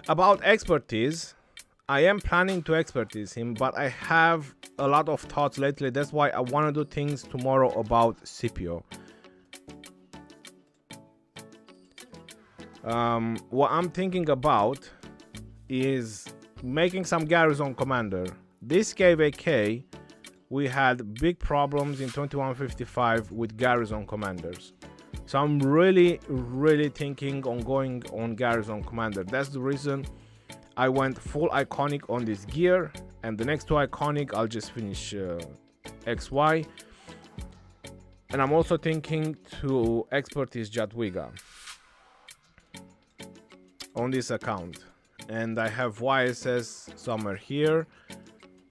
About expertise, I am planning to expertise him, but I have a lot of thoughts lately. That's why I want to do things tomorrow about Scipio. What I'm thinking about is making some garrison commander. This KVK, we had big problems in 2155 with garrison commanders. So I'm really thinking on going on garrison commander. That's the reason I went full iconic on this gear, and the next 2 iconic I'll just finish XY. And I'm also thinking to expertise Jadwiga on this account. And I have YSS somewhere here,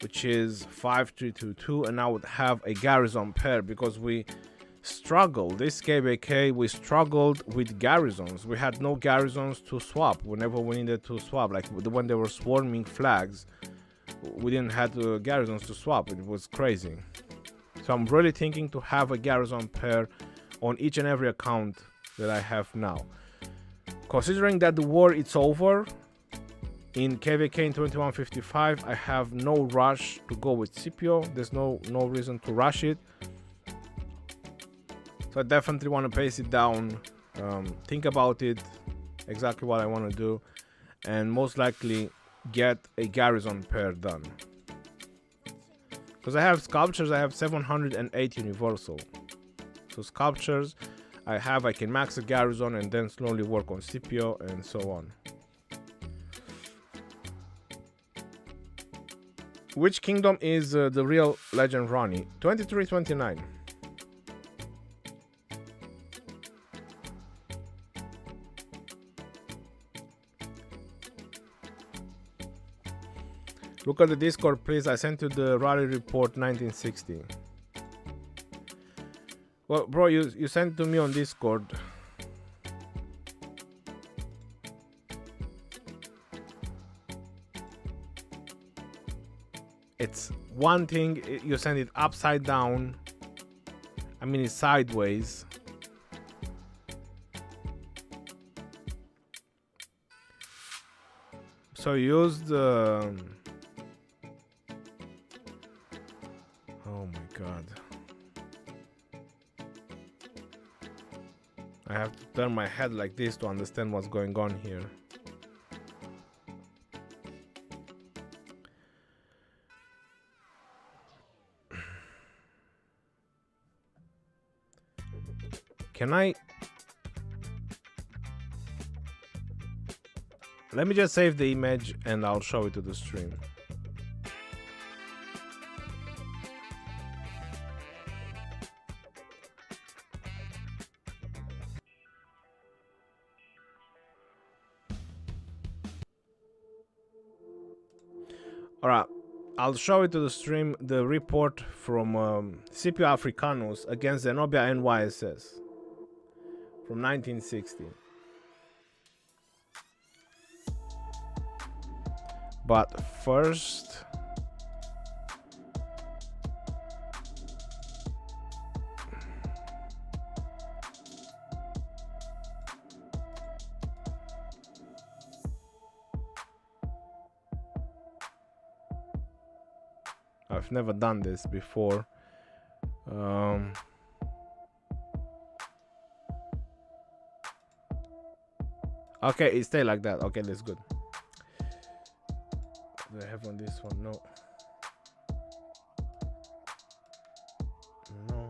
which is 5322, and I would have a garrison pair because we struggled. This KVK, we struggled with garrisons. We had no garrisons to swap whenever we needed to swap. Like when there were swarming flags, we didn't have garrisons to swap. It was crazy. So I'm really thinking to have a garrison pair on each and every account that I have now. Considering that the war is over in KVK in 2155, I have no rush to go with Scipio. There's no reason to rush it. So I definitely want to pace it down, think about it, exactly what I want to do, and most likely get a garrison pair done. Because I have sculptures, I have 708 universal. So sculptures, I can max a garrison and then slowly work on Scipio and so on. Which kingdom is the real Legend Ronnie? 2329. Look at the Discord, please. I sent you the rally report 1960. Well, bro, you sent it to me on Discord. It's one thing, you send it upside down. I mean, it's sideways. So use the... Oh my god. I have to turn my head like this to understand what's going on here. Can I... Let me just save the image and I'll show it to the stream. Alright, I'll show it to the stream, the report from Scipio Africanus against Zenobia NYSS. from 1960. But first, I've never done this before. Okay, it stay like that. Okay, that's good. Do I have on this one? No. No.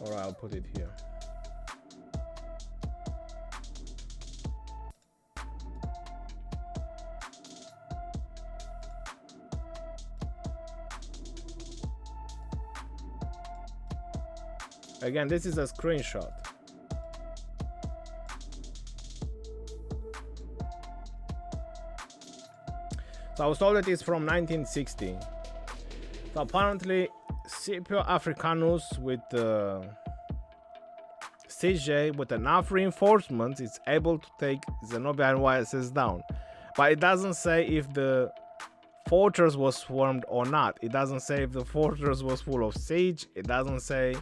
Alright, I'll put it here. Again, this is a screenshot. So I was told it is from 1960. So apparently, Scipio Africanus with CJ with enough reinforcements is able to take Zenobia and YSS down. But it doesn't say if the fortress was swarmed or not. It doesn't say if the fortress was full of siege. It doesn't say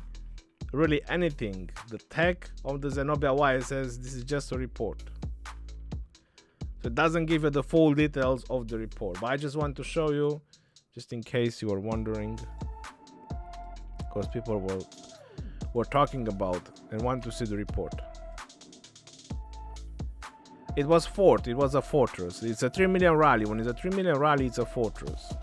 really anything. The tech of the Zenobia YSS, this is just a report. So it doesn't give you the full details of the report. But I just want to show you, just in case you were wondering, because people were talking about and want to see the report. It was fort, it was a fortress. It's a 3 million rally. When it's a 3 million rally, it's a fortress.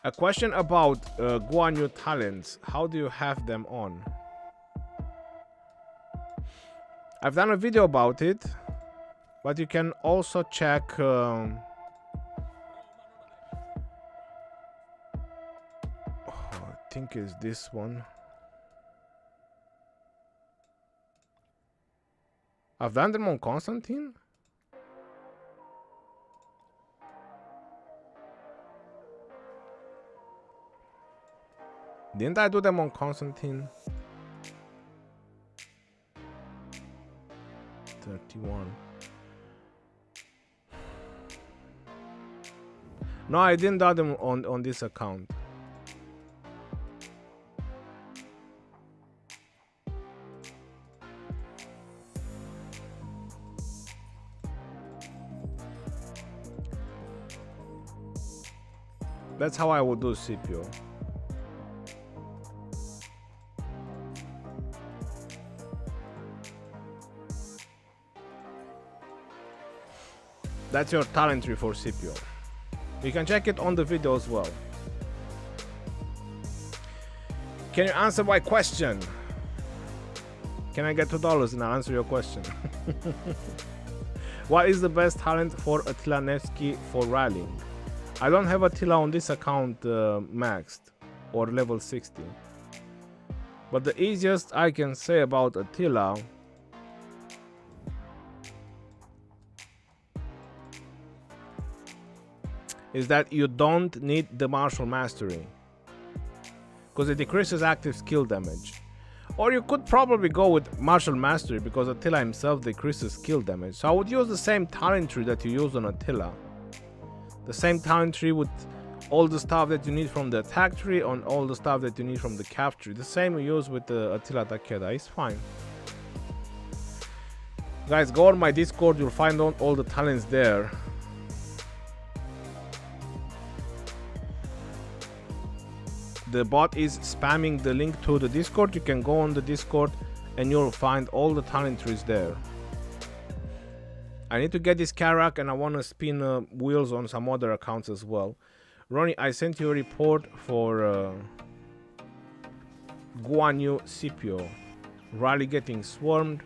A question about Guanyu talents. How do you have them on? I've done a video about it, but you can also check I think it's this one. I've done them on Constantine. Didn't I do them on Constantine? 31. No, I didn't do them on this account. That's how I would do Scipio. That's your talent tree for Scipio. You can check it on the video as well. Can you answer my question? Can I get $2 and I'll answer your question? What is the best talent for Attila Nevsky for rallying? I don't have Attila on this account maxed or level 60. But the easiest I can say about Attila is that you don't need the martial mastery, because it decreases active skill damage. Or you could probably go with martial mastery, because Attila himself decreases skill damage. So I would use the same talent tree that you use on Attila. The same talent tree with all the stuff that you need from the attack tree and all the stuff that you need from the cap tree. The same you use with the Attila Takeda. It's fine. Guys, go on my Discord, you'll find all the talents there. The bot is spamming the link to the Discord. You can go on the Discord and you'll find all the talent trees there. I need to get this Carrock and I want to spin wheels on some other accounts as well. Ronnie, I sent you a report for Guanyu Scipio. Rally getting swarmed.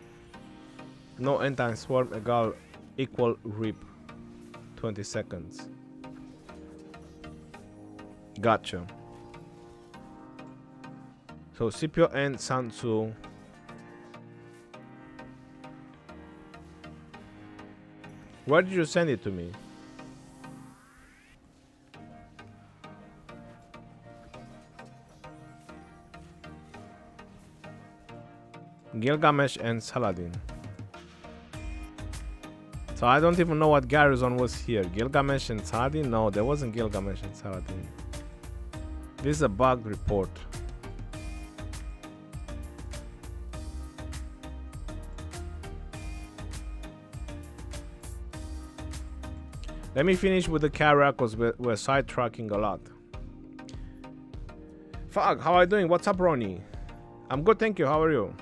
No anti-swarm equal rip. 20 seconds. Gotcha. So Scipio and Sansu. Where did you send it to me? Gilgamesh and Saladin. So I don't even know what Garrison was here. Gilgamesh and Saladin? No, there wasn't Gilgamesh and Saladin. This is a bug report. Let me finish with the Carrock because we're sidetracking a lot. Fuck, how are you doing? What's up, Ronnie? I'm good, thank you. How are you?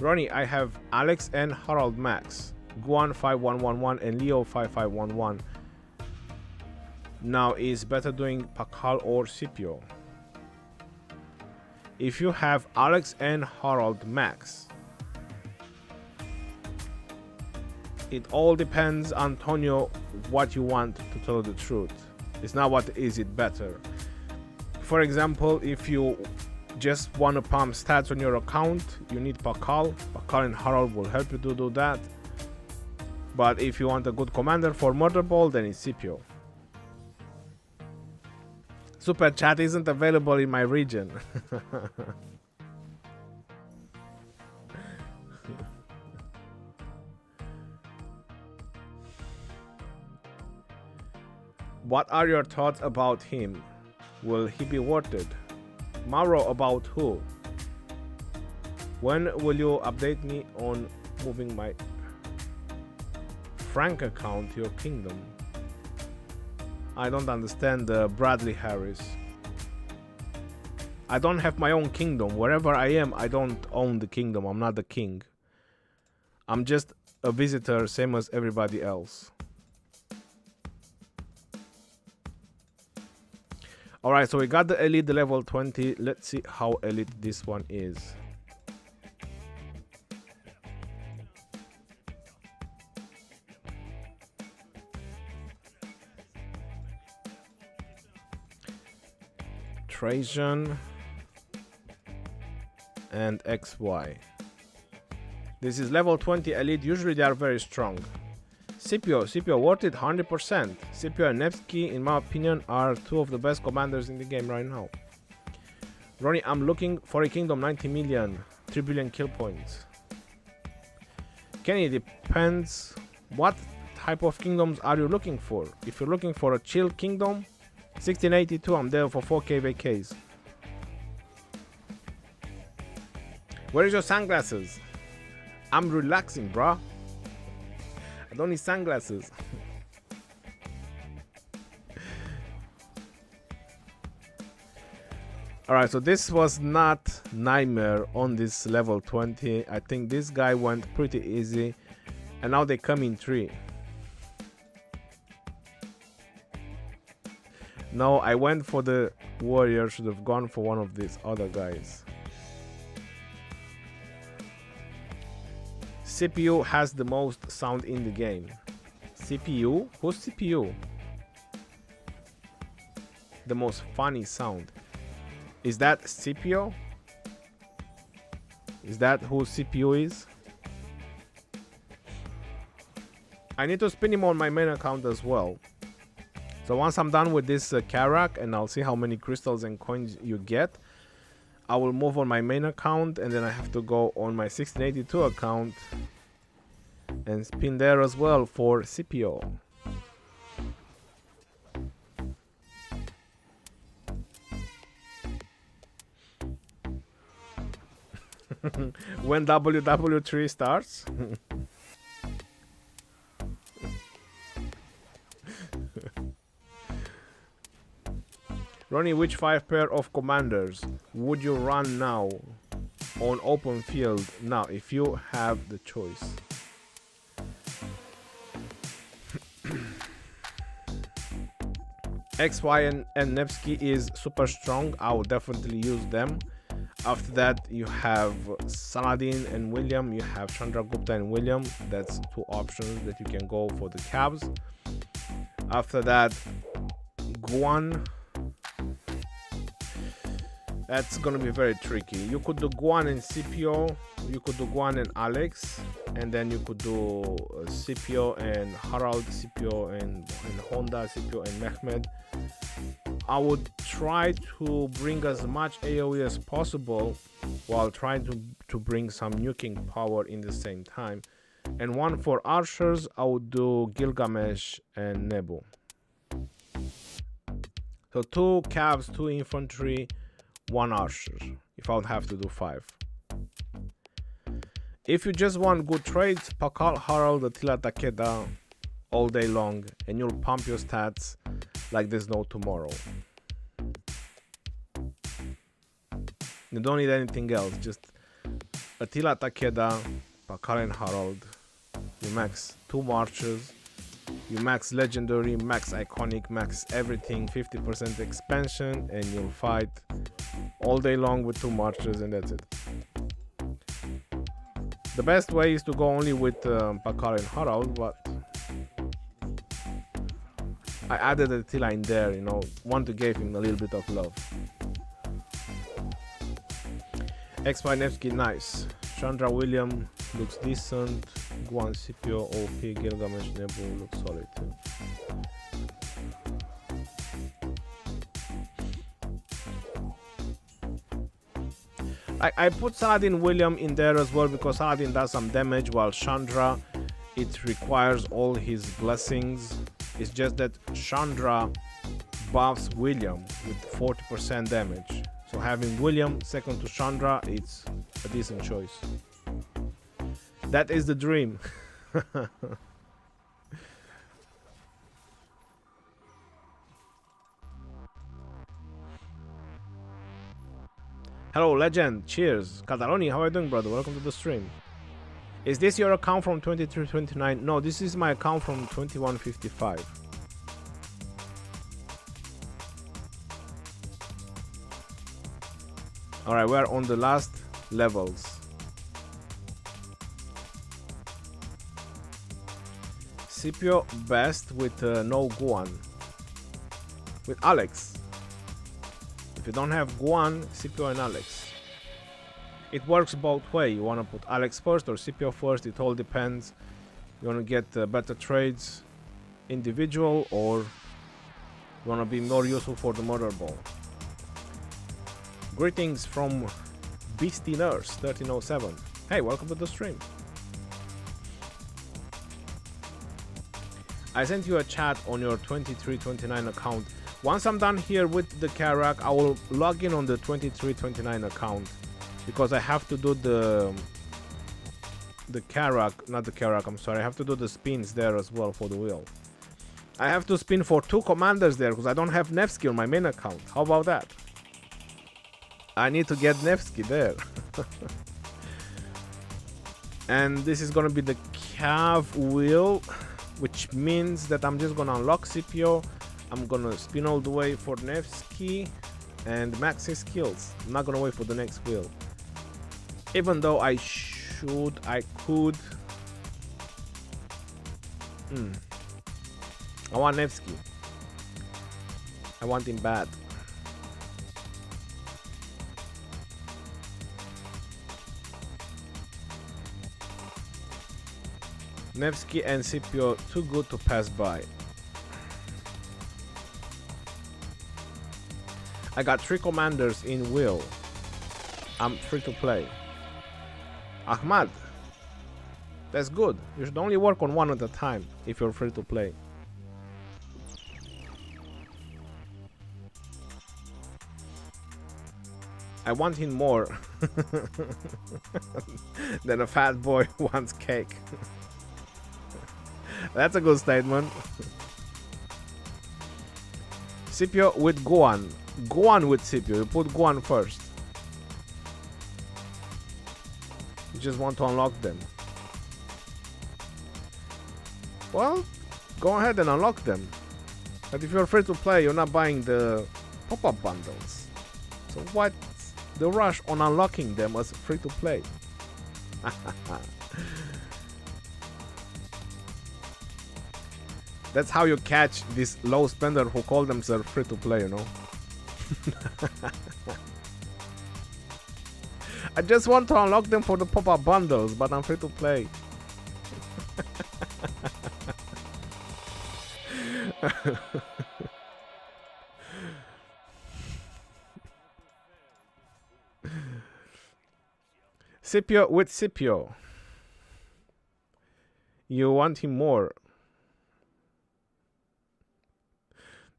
Ronnie, I have Alex and Harold Max, Guan 5111 and Leo 5511. Now, is better doing Pakal or Scipio? If you have Alex and Harold Max, it all depends, Antonio, what you want, to tell the truth. It's not what is it better. For example, if you just want to pump stats on your account, you need Pakal. Pakal and Harold will help you to do that. But if you want a good commander for Murder Ball, then it's Scipio. Super Chat isn't available in my region. What are your thoughts about him? Will he be worth it? Mauro, about who? When will you update me on moving my Frank account to your kingdom? I don't understand, Bradley Harris. I don't have my own kingdom. Wherever I am, I don't own the kingdom. I'm not the king. I'm just a visitor, same as everybody else. Alright, so we got the elite, the level 20. Let's see how elite this one is. Trajan and XY. This is level 20 elite. Usually they are very strong. Scipio worth it 100%. Scipio and Nevsky, in my opinion, are two of the best commanders in the game right now. Ronnie, I'm looking for a kingdom 90 million, 3 billion kill points. Kenny, depends what type of kingdoms are you looking for. If you're looking for a chill kingdom, 1682, I'm there for 4k vacays. Where is your sunglasses? I'm relaxing, bruh. I don't need sunglasses. Alright, so this was not Nightmare on this level 20. I think this guy went pretty easy. And now they come in 3. No, I went for the warrior. Should have gone for one of these other guys. CPU has the most sound in the game. CPU? Who's CPU? The most funny sound. Is that Scipio? Is that who CPU is? I need to spin him on my main account as well. So once I'm done with this Carrock, and I'll see how many crystals and coins you get, I will move on my main account, and then I have to go on my 1682 account and spin there as well for Scipio. When WW3 starts. Ronnie, which 5 pair of commanders would you run now on open field now if you have the choice? XY and Nevsky is super strong. I will definitely use them. After that, you have Saladin and William. You have Chandragupta and William. That's 2 options that you can go for the cabs. After that, Guan That's gonna be very tricky. You could do Guan and Scipio, you could do Guan and Alex, and then you could do Scipio and Harald, Scipio and Honda, Scipio and Mehmed. I would try to bring as much AoE as possible while trying to bring some nuking power in the same time. And one for archers, I would do Gilgamesh and Nebu. So 2 cabs, 2 infantry, 1 archer, if I would have to do 5. If you just want good trades, Pakal, Harald, Attila, Takeda all day long, and you'll pump your stats like there's no tomorrow. You don't need anything else, just Attila, Takeda, Pakal and Harald. You max 2 marches, you max legendary, max iconic, max everything, 50% expansion, and you'll fight all day long with 2 marches, and that's it. The best way is to go only with Pakal and Harald, but I added Attila in there, you know, want to give him a little bit of love. Scipio and Nevsky, nice. Chandra William looks decent. Guan, Scipio, OP, Gilgamesh, Nebu looks solid too. I put Saladin William in there as well because Saladin does some damage, while Chandra, it requires all his blessings. It's just that Chandra buffs William with 40% damage. So having William second to Chandra, it's a decent choice. That is the dream. Hello, legend. Cheers. Cataloni, how are you doing, brother? Welcome to the stream. Is this your account from 2329? No, this is my account from 2155. Alright, we're on the last levels. Scipio best with no Guan. With Alex. If you don't have Guan, Scipio and Alex. It works both ways. You want to put Alex first or Scipio first. It all depends. You want to get better trades individual, or you want to be more useful for the murder ball. Greetings from Beastie Nurse 1307. Hey, welcome to the stream. I sent you a chat on your 2329 account. Once I'm done here with the Carrock, I will log in on the 2329 account because I have to do the Carrock, not the Carrock, I'm sorry. I have to do the spins there as well for the wheel. I have to spin for 2 commanders there because I don't have Nevsky on my main account. How about that? I need to get Nevsky there. And this is gonna be the Cav wheel, which means that I'm just gonna unlock Scipio. I'm gonna spin all the way for Nevsky and max his skills. I'm not gonna wait for the next wheel. Even though I could. I want Nevsky. I want him bad. Nevsky and Scipio too good to pass by. I got 3 commanders in wheel. I'm free to play. Ahmad, that's good. You should only work on 1 at a time if you're free to play. I want him more than a fat boy wants cake. That's a good statement. Scipio with Guan. Guan with Scipio. You put Guan first. You just want to unlock them. Well, go ahead and unlock them. But if you're free to play, you're not buying the pop-up bundles. So what's the rush on unlocking them as free to play? That's how you catch this low spender who call themselves free to play, you know. I just want to unlock them for the pop-up bundles, but I'm free to play. Scipio with Scipio. You want him more.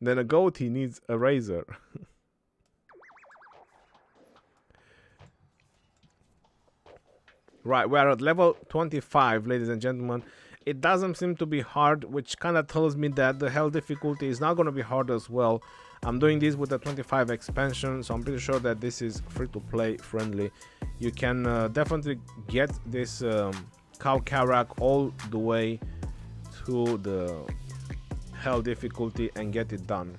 Then a goatee needs a razor. Right, we're at level 25, ladies and gentlemen. It doesn't seem to be hard, which kind of tells me that the hell difficulty is not going to be hard as well. I'm doing this with the 25 expansion, so I'm pretty sure that this is free-to-play friendly. You can definitely get this Carrock all the way to the hell difficulty and get it done.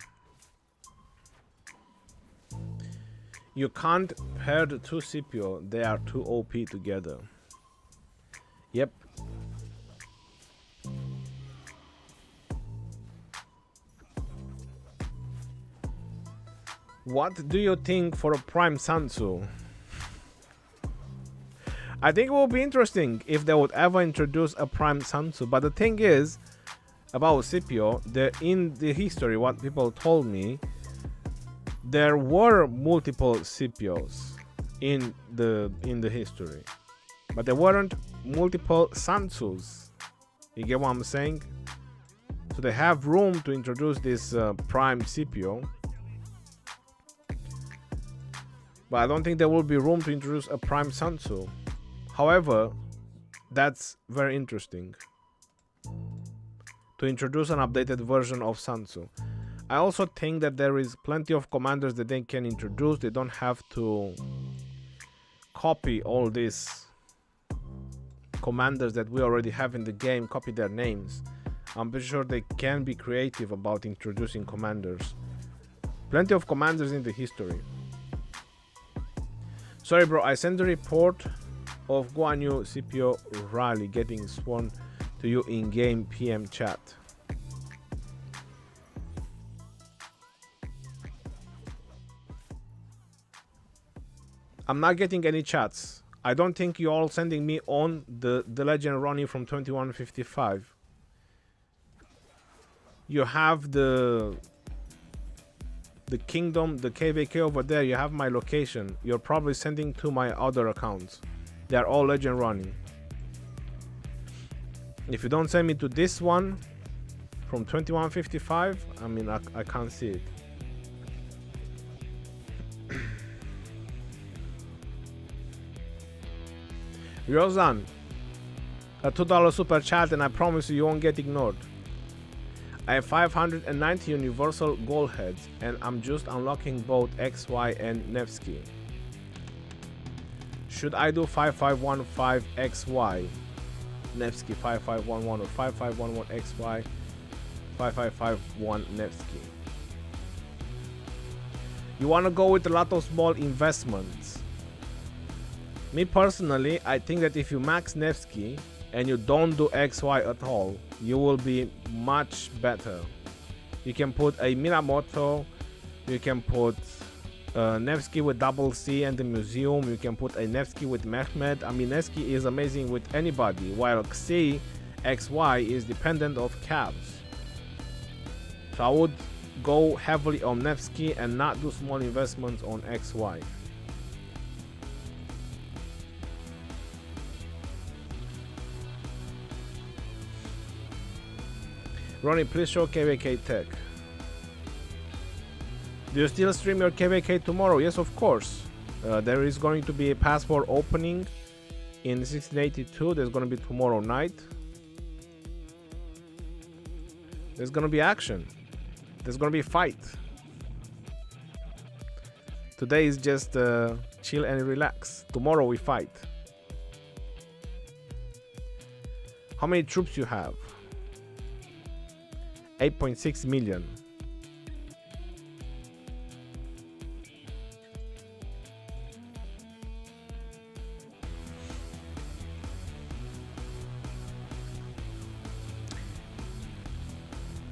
You can't pair the two Scipio, they are too OP together. Yep. What do you think for a Prime Sansu? I think it will be interesting if they would ever introduce a Prime Sansu, but the thing is about Scipio, in the history, what people told me, there were multiple Scipios in the history, but there weren't multiple Sansus. You get what I'm saying? So they have room to introduce this Prime Scipio, but I don't think there will be room to introduce a Prime Sansu. However, that's very interesting to introduce an updated version of Sansu. I also think that there is plenty of commanders that they can introduce. They don't have to copy all these commanders that we already have in the game, copy their names. I'm pretty sure they can be creative about introducing commanders. Plenty of commanders in the history. Sorry bro, I sent the report of Guan Yu Scipio rally getting sworn to you in game PM chat. I'm not getting any chats. I don't think you're all sending me on the Legend Ronnie from 2155. You have the kingdom, the KVK over there. You have my location. You're probably sending to my other accounts. They are all Legend Ronnie. If you don't send me to this one from 2155, I mean, I can't see it. Rosan, a $2 super chat, and I promise you won't get ignored. I have 590 universal gold heads, and I'm just unlocking both XY and Nevsky. Should I do 5515 XY, Nevsky 5511, or 5511 XY, 5551 Nevsky? You want to go with a lot of small investments. Me personally, I think that if you max Nevsky and you don't do XY at all, you will be much better. You can put a Minamoto, you can put Nevsky with double C and the museum, you can put a Nevsky with Mehmed. I mean, Nevsky is amazing with anybody, while Xi XY is dependent of cabs. So I would go heavily on Nevsky and not do small investments on XY. Ronnie, please show KVK tech. Do you still stream your KVK tomorrow? Yes, of course. There is going to be a passport opening in 1682. There's going to be tomorrow night. There's going to be action. There's going to be a fight. Today is just chill and relax. Tomorrow we fight. How many troops you have? 8.6 million.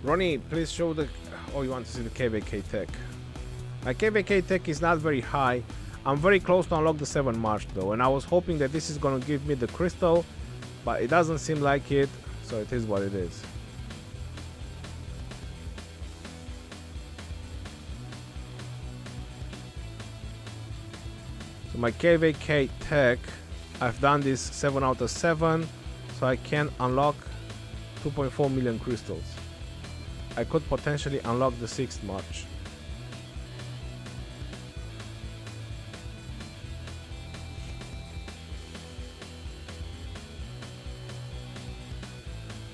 Ronnie, please show the... Oh, you want to see the KVK tech. My KVK tech is not very high. I'm very close to unlock the 7 March though, and I was hoping that this is gonna give me the crystal, but it doesn't seem like it, so it is what it is. So my KVK tech, I've done this 7 out of 7, so I can unlock 2.4 million crystals. I could potentially unlock the 6th March.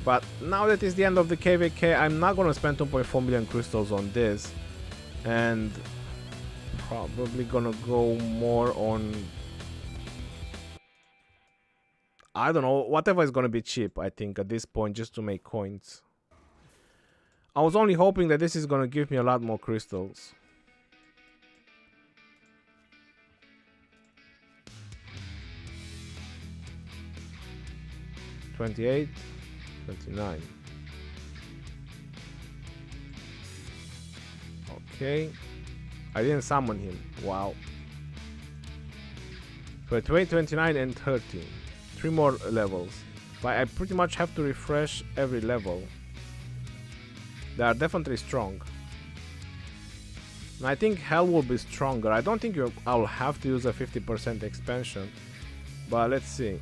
But now that it's the end of the KVK, I'm not gonna spend 2.4 million crystals on this, and probably gonna go more on, I don't know, whatever is gonna be cheap, I think, at this point, just to make coins. I was only hoping that this is gonna give me a lot more crystals. $28, $29. Okay. I didn't summon him. Wow. 28, 29, and 30. 3 more levels. But I pretty much have to refresh every level. They are definitely strong. And I think Hell will be stronger. I don't think I'll have to use a 50% expansion. But let's see.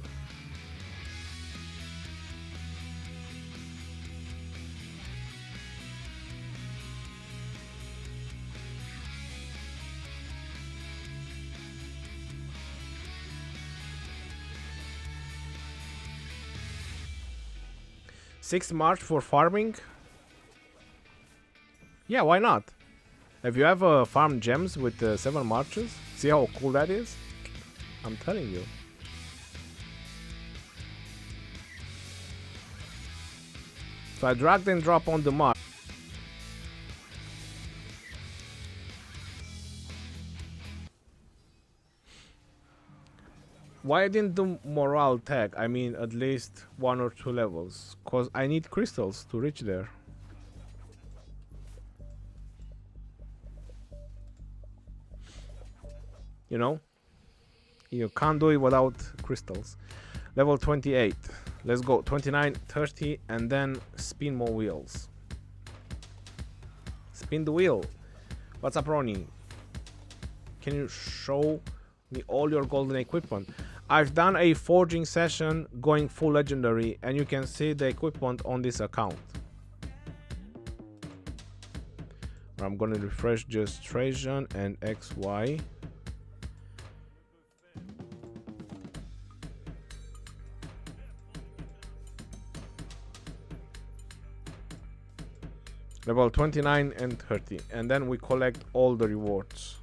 Sixth March for farming? Yeah, why not? Have you ever farmed gems with 7 marches? See how cool that is? I'm telling you. So I drag and drop on the march. Why I didn't do morale tag? I mean, at least 1 or 2 levels. Cause I need crystals to reach there. You know? You can't do it without crystals. Level 28. Let's go. 29, 30, and then spin more wheels. Spin the wheel. What's up, Ronnie? Can you show me all your golden equipment? I've done a forging session going full legendary, and you can see the equipment on this account. I'm gonna refresh just Trajan and XY. Level 29 and 30, and then we collect all the rewards.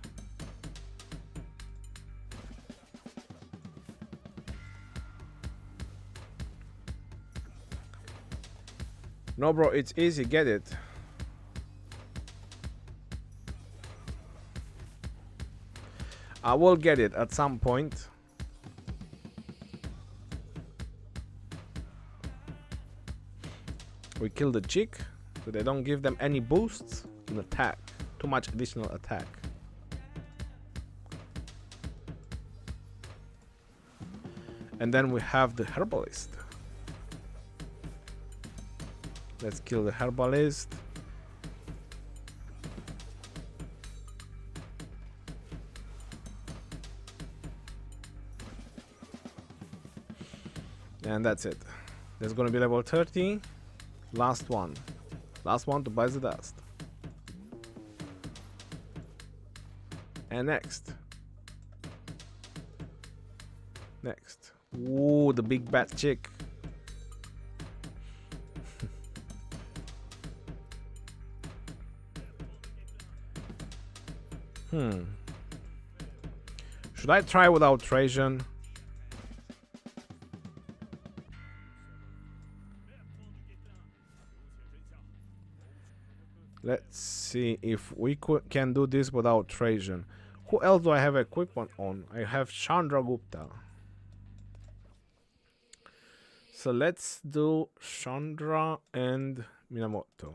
No, bro, it's easy, get it. I will get it at some point. We kill the chick, so they don't give them any boosts in attack. Too much additional attack. And then we have the herbalist. Let's kill the herbalist. And that's it. There's gonna be level 30. Last one. Last one to buy the dust. And next. Next. Ooh, the big bad chick. Should I try without Trajan? Let's see if we can do this without Trajan. Who else do I have equipment on? I have Chandra Gupta. So let's do Chandra and Minamoto.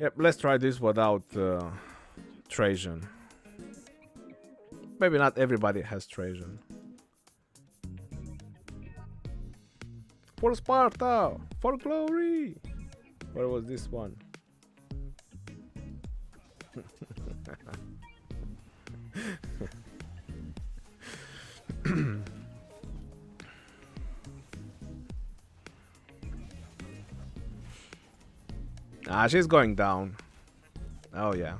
Yep, let's try this without Trajan. Maybe not everybody has Trajan. For Sparta! For glory! Where was this one? Ah, she's going down. Oh yeah.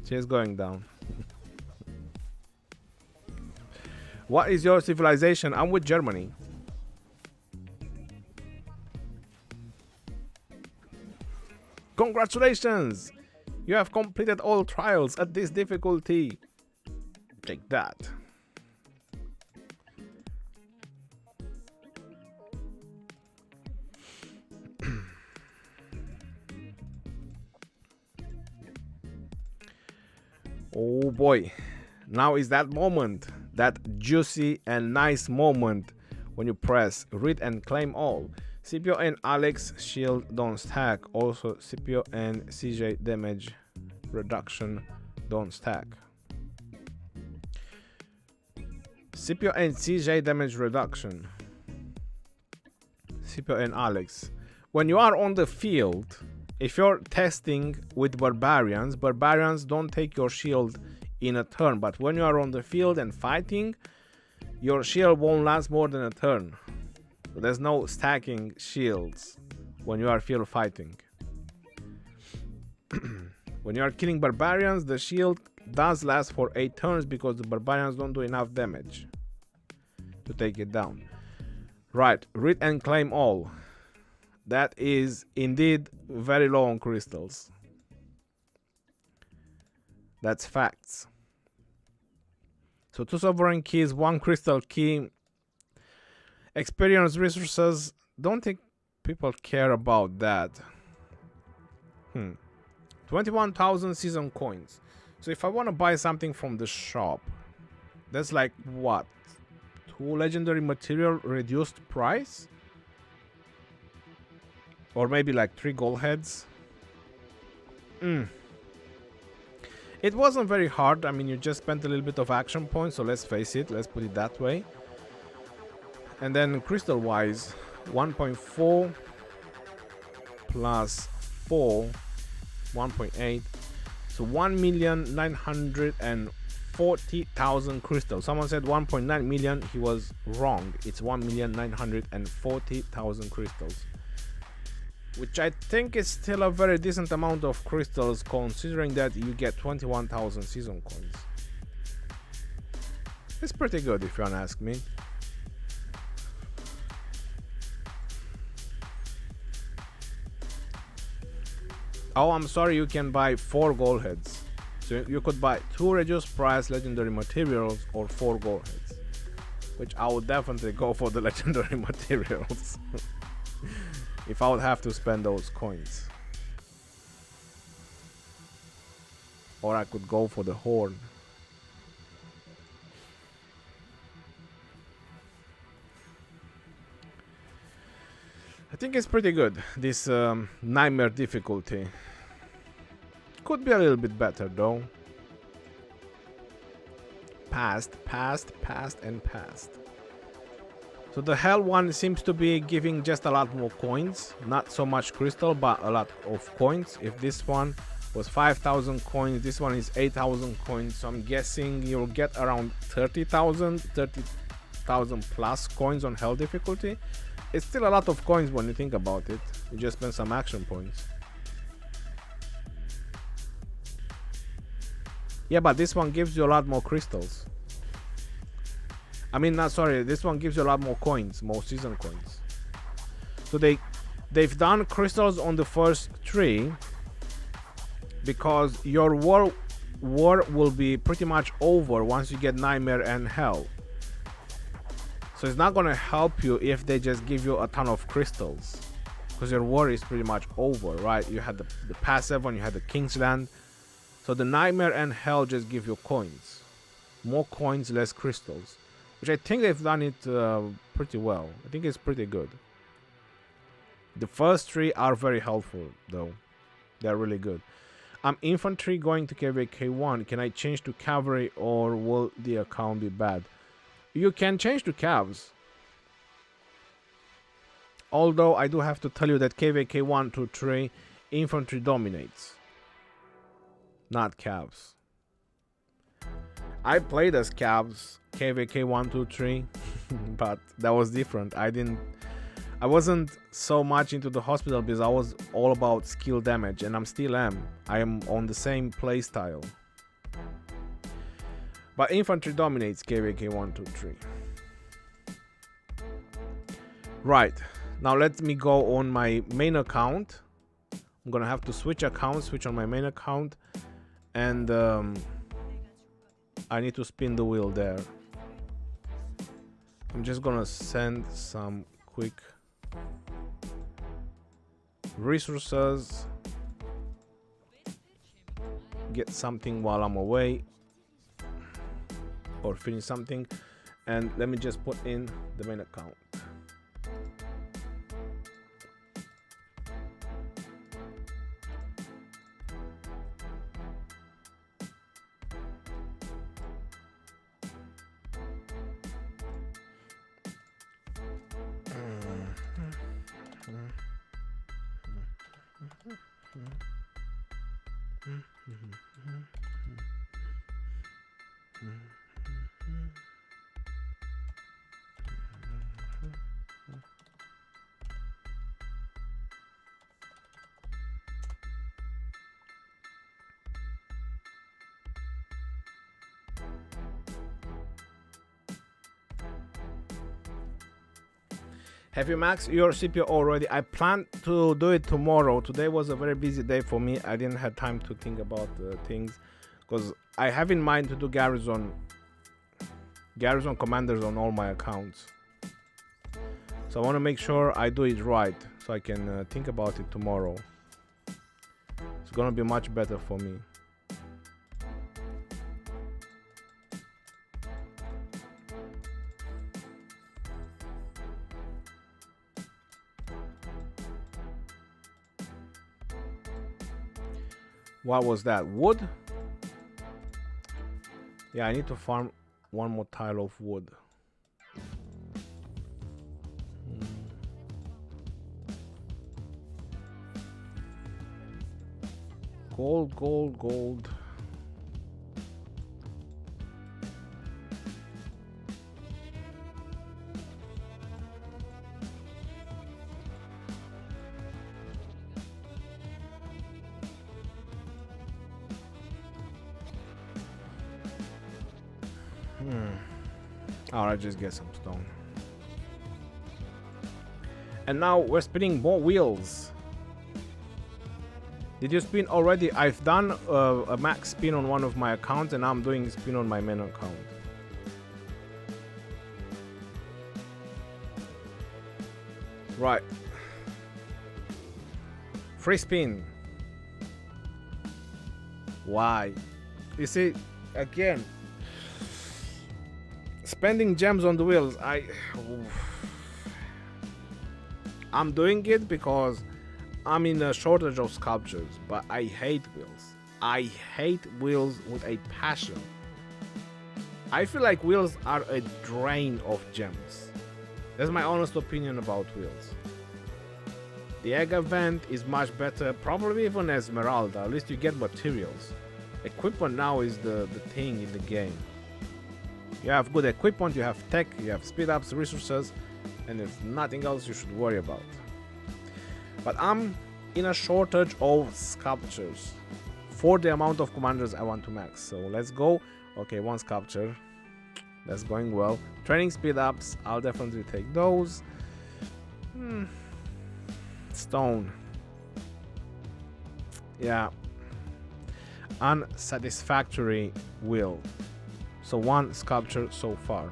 She's going down. What is your civilization? I'm with Germany. Congratulations! You have completed all trials at this difficulty. Take that. Oh boy, now is that moment, that juicy and nice moment when you press read and claim all. Scipio and Alex shield don't stack. Also Scipio and CJ damage reduction don't stack. Scipio and CJ damage reduction. Scipio and Alex. When you are on the field, if you're testing with barbarians, barbarians don't take your shield in a turn, but when you are on the field and fighting, your shield won't last more than a turn. So there's no stacking shields when you are field fighting. When you are killing barbarians, the shield does last for 8 turns because the barbarians don't do enough damage to take it down. Right, read and claim all. That is indeed very low on crystals. That's facts. So 2 sovereign keys, 1 crystal key. Experience resources. Don't think people care about that. 21,000 season coins. So if I want to buy something from the shop, that's like what? 2 legendary material reduced price? Or maybe like 3 gold heads. It wasn't very hard. I mean, you just spent a little bit of action points, so let's face it, let's put it that way. And then crystal wise, 1.4 plus 4, 1.8, so 1,940,000 crystals. Someone said 1.9 million. He was wrong. It's 1,940,000 crystals, which I think is still a very decent amount of crystals considering that you get 21,000 season coins. It's pretty good if you wanna ask me. Oh, I'm sorry, you can buy 4 gold heads. So you could buy 2 reduced price legendary materials or 4 gold heads, which I would definitely go for the legendary materials. If I would have to spend those coins. Or I could go for the horn. I think it's pretty good, this nightmare difficulty. Could be a little bit better though. Past, and past. So the hell one seems to be giving just a lot more coins, not so much crystal, but a lot of coins. If this one was 5,000 coins, this one is 8,000 coins, so I'm guessing you'll get around 30,000 plus coins on hell difficulty. It's still a lot of coins when you think about it. You just spend some action points. Yeah, but this one gives you a lot more crystals. I mean, not sorry, this one gives you a lot more coins, more season coins. So they've done crystals on the first 3 because your war will be pretty much over once you get nightmare and hell. So it's not gonna help you if they just give you a ton of crystals, because your war is pretty much over, right? You had the passive one, you had the Kingsland. So the nightmare and hell just give you coins. More coins, less crystals. Which I think they've done it pretty well. I think it's pretty good. The first 3 are very helpful though. They're really good. I'm infantry going to KVK1. Can I change to cavalry or will the account be bad? You can change to cavs. Although I do have to tell you that KVK 1 to 3 infantry dominates, not cavs. I played as cavs KVK 1 2 3 but that was different. I wasn't so much into the hospital because I was all about skill damage, and I'm still am. I am on the same playstyle. But infantry dominates KVK 1 2 3. Right. Now let me go on my main account. I'm gonna have to switch accounts, switch on my main account, and I need to spin the wheel there. I'm just gonna send some quick resources, get something while I'm away, or finish something, and let me just put in the main account. Have you maxed your Scipio already? I plan to do it tomorrow. Today was a very busy day for me. I didn't have time to think about things because I have in mind to do Garrison commanders on all my accounts. So I want to make sure I do it right so I can think about it tomorrow. It's gonna be much better for me. What was that? Wood? Yeah, I need to farm one more tile of wood. Gold, gold, gold. Alright, just get some stone. And now we're spinning more wheels. Did you spin already? I've done a max spin on one of my accounts, and now I'm doing a spin on my main account. Right. Free spin. Why? You see, again, spending gems on the wheels, I'm doing it because I'm in a shortage of sculptures, but I hate wheels. I hate wheels with a passion. I feel like wheels are a drain of gems. That's my honest opinion about wheels. The egg event is much better, probably even Esmeralda, at least you get materials. Equipment now is the thing in the game. You have good equipment, you have tech, you have speed ups, resources, and there's nothing else you should worry about. But I'm in a shortage of sculptures for the amount of commanders I want to max. So let's go. Okay, one sculpture. That's going well. Training speed ups, I'll definitely take those. Stone. Yeah. Unsatisfactory wheel. So one sculpture so far.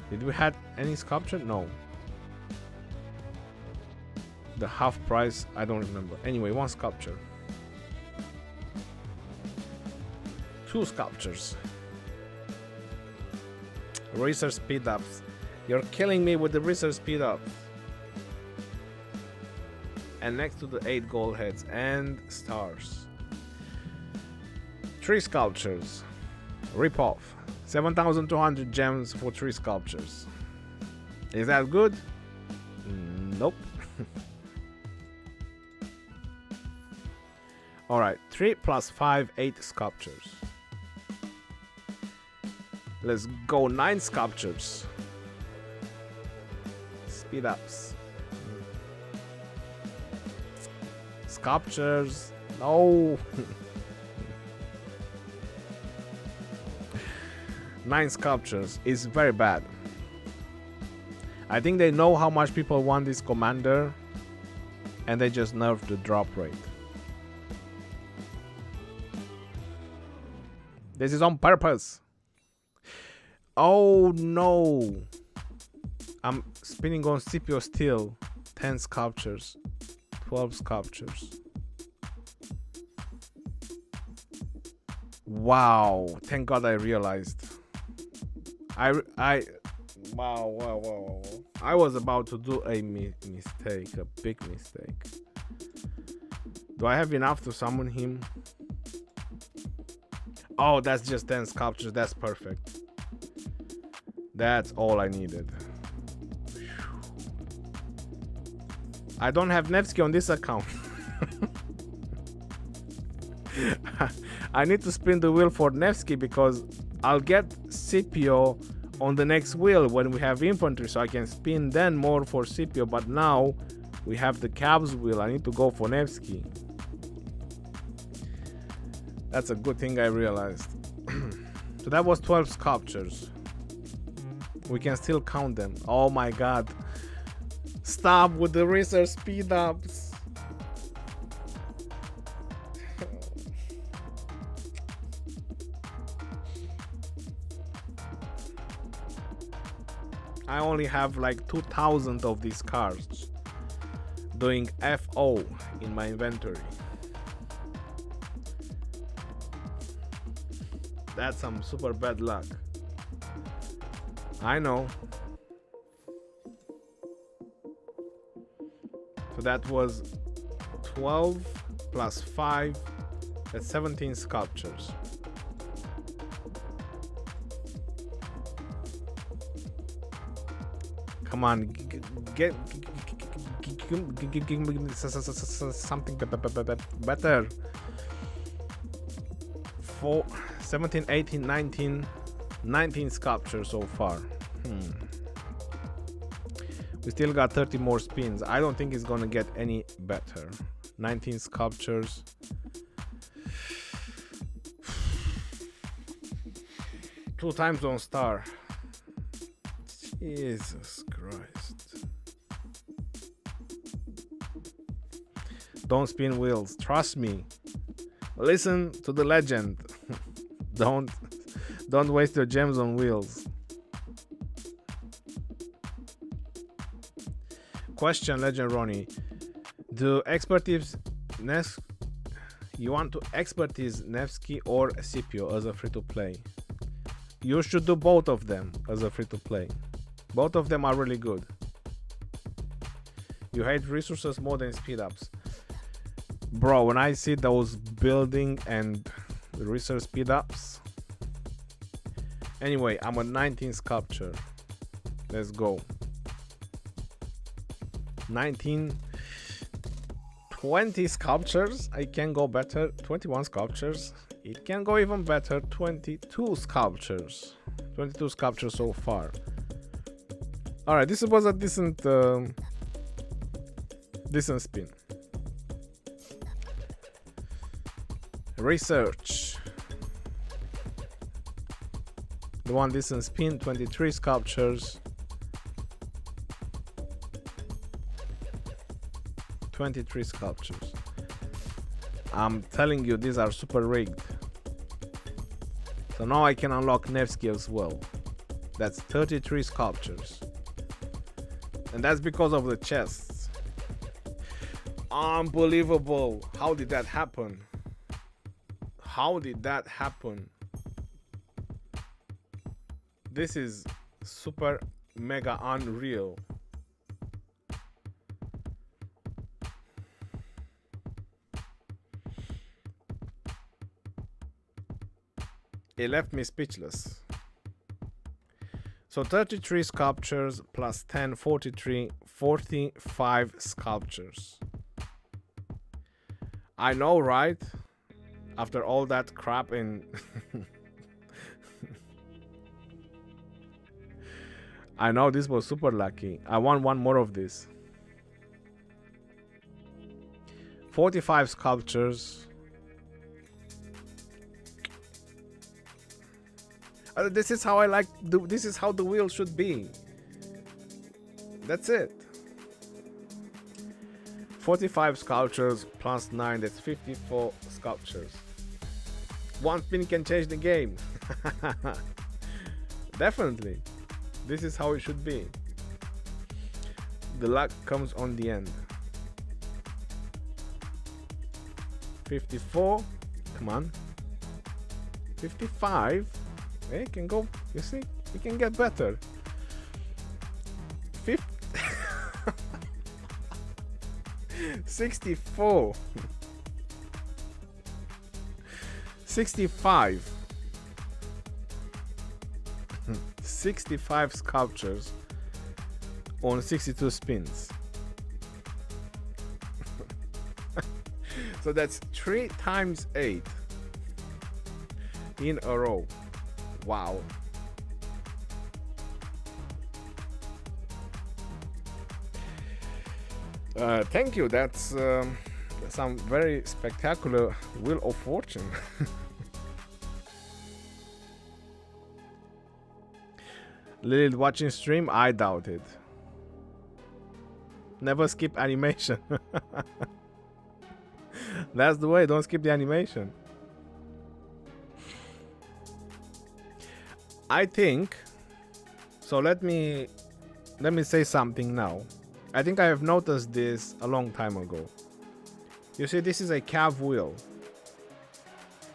Did we had any sculpture? No. The half price, I don't remember. Anyway, one sculpture. Two sculptures. Research speed ups. You're killing me with the research speed ups. and next to the 8 gold heads and stars. 3 sculptures. Rip off. 7,200 gems for 3 sculptures. Is that good? Nope. Alright, 3 plus 5, 8 sculptures. Let's go 9 sculptures. Speed ups. Sculptures. No. 9 sculptures is very bad. I think they know how much people want this commander and they just nerfed the drop rate. This is on purpose. Oh no. I'm spinning on Scipio still. 10 sculptures. 12 sculptures. Wow. Thank God I realized. Wow. I was about to do a mistake. A big mistake. Do I have enough to summon him? Oh, that's just 10 sculptures. That's perfect. That's all I needed. I don't have Nevsky on this account. I need to spin the wheel for Nevsky because I'll get Scipio on the next wheel when we have infantry, so I can spin then more for Scipio. But now we have the Cavs wheel. I need to go for Nevsky. That's a good thing I realized. So that was 12 sculptures. We can still count them. Oh my god. Stop with the research speed ups. I only have like 2,000 of these cards doing FO in my inventory. That's some super bad luck. I know. So that was 12 plus 5. That's 17 sculptures. Come on, get something better. 17, 18, 19 sculptures so far. We still got 30 more spins. I don't think it's gonna get any better. 19 sculptures. Two times on star. Jesus Christ. Don't spin wheels. Trust me. Listen to the legend. Don't waste your gems on wheels. Question, Legend Ronnie. Do expertise you want to expertise Nevsky or Scipio as a free-to-play? You should do both of them as a free-to-play. Both of them are really good. You hate resources more than speed-ups. Bro, when I see those building and research speed-ups. Anyway, I'm a 19 sculpture. Let's go. 19, 20 sculptures. I can go better. 21 sculptures. It can go even better. 22 sculptures. 22 sculptures so far. Alright, this was a decent spin. Research. The one decent spin. 23 sculptures. 23 sculptures. I'm telling you, these are super rigged. So now I can unlock Nevsky as well. That's 33 sculptures. And that's because of the chests. Unbelievable. How did that happen? How did that happen? This is super mega unreal. It left me speechless. So 33 sculptures plus 10, 43, 45 sculptures. I know, right? After all that crap in... I know this was super lucky. I want one more of this. 45 sculptures. This is how I like. This is how the wheel should be. That's it. 45 sculptures plus 9. That's 54 sculptures. One spin can change the game. Definitely. This is how it should be. The luck comes on the end. 54. Come on. 55. It can go. You see, it can get better. 64. 65. 65 sculptures on 62 spins. So that's 3 times 8 in a row. Wow. Thank you. That's some very spectacular Wheel of Fortune. Lilith watching stream? I doubt it. Never skip animation. That's the way. Don't skip the animation. I think so. Let me say something now. I think I have noticed this a long time ago. You see, this is a cav wheel.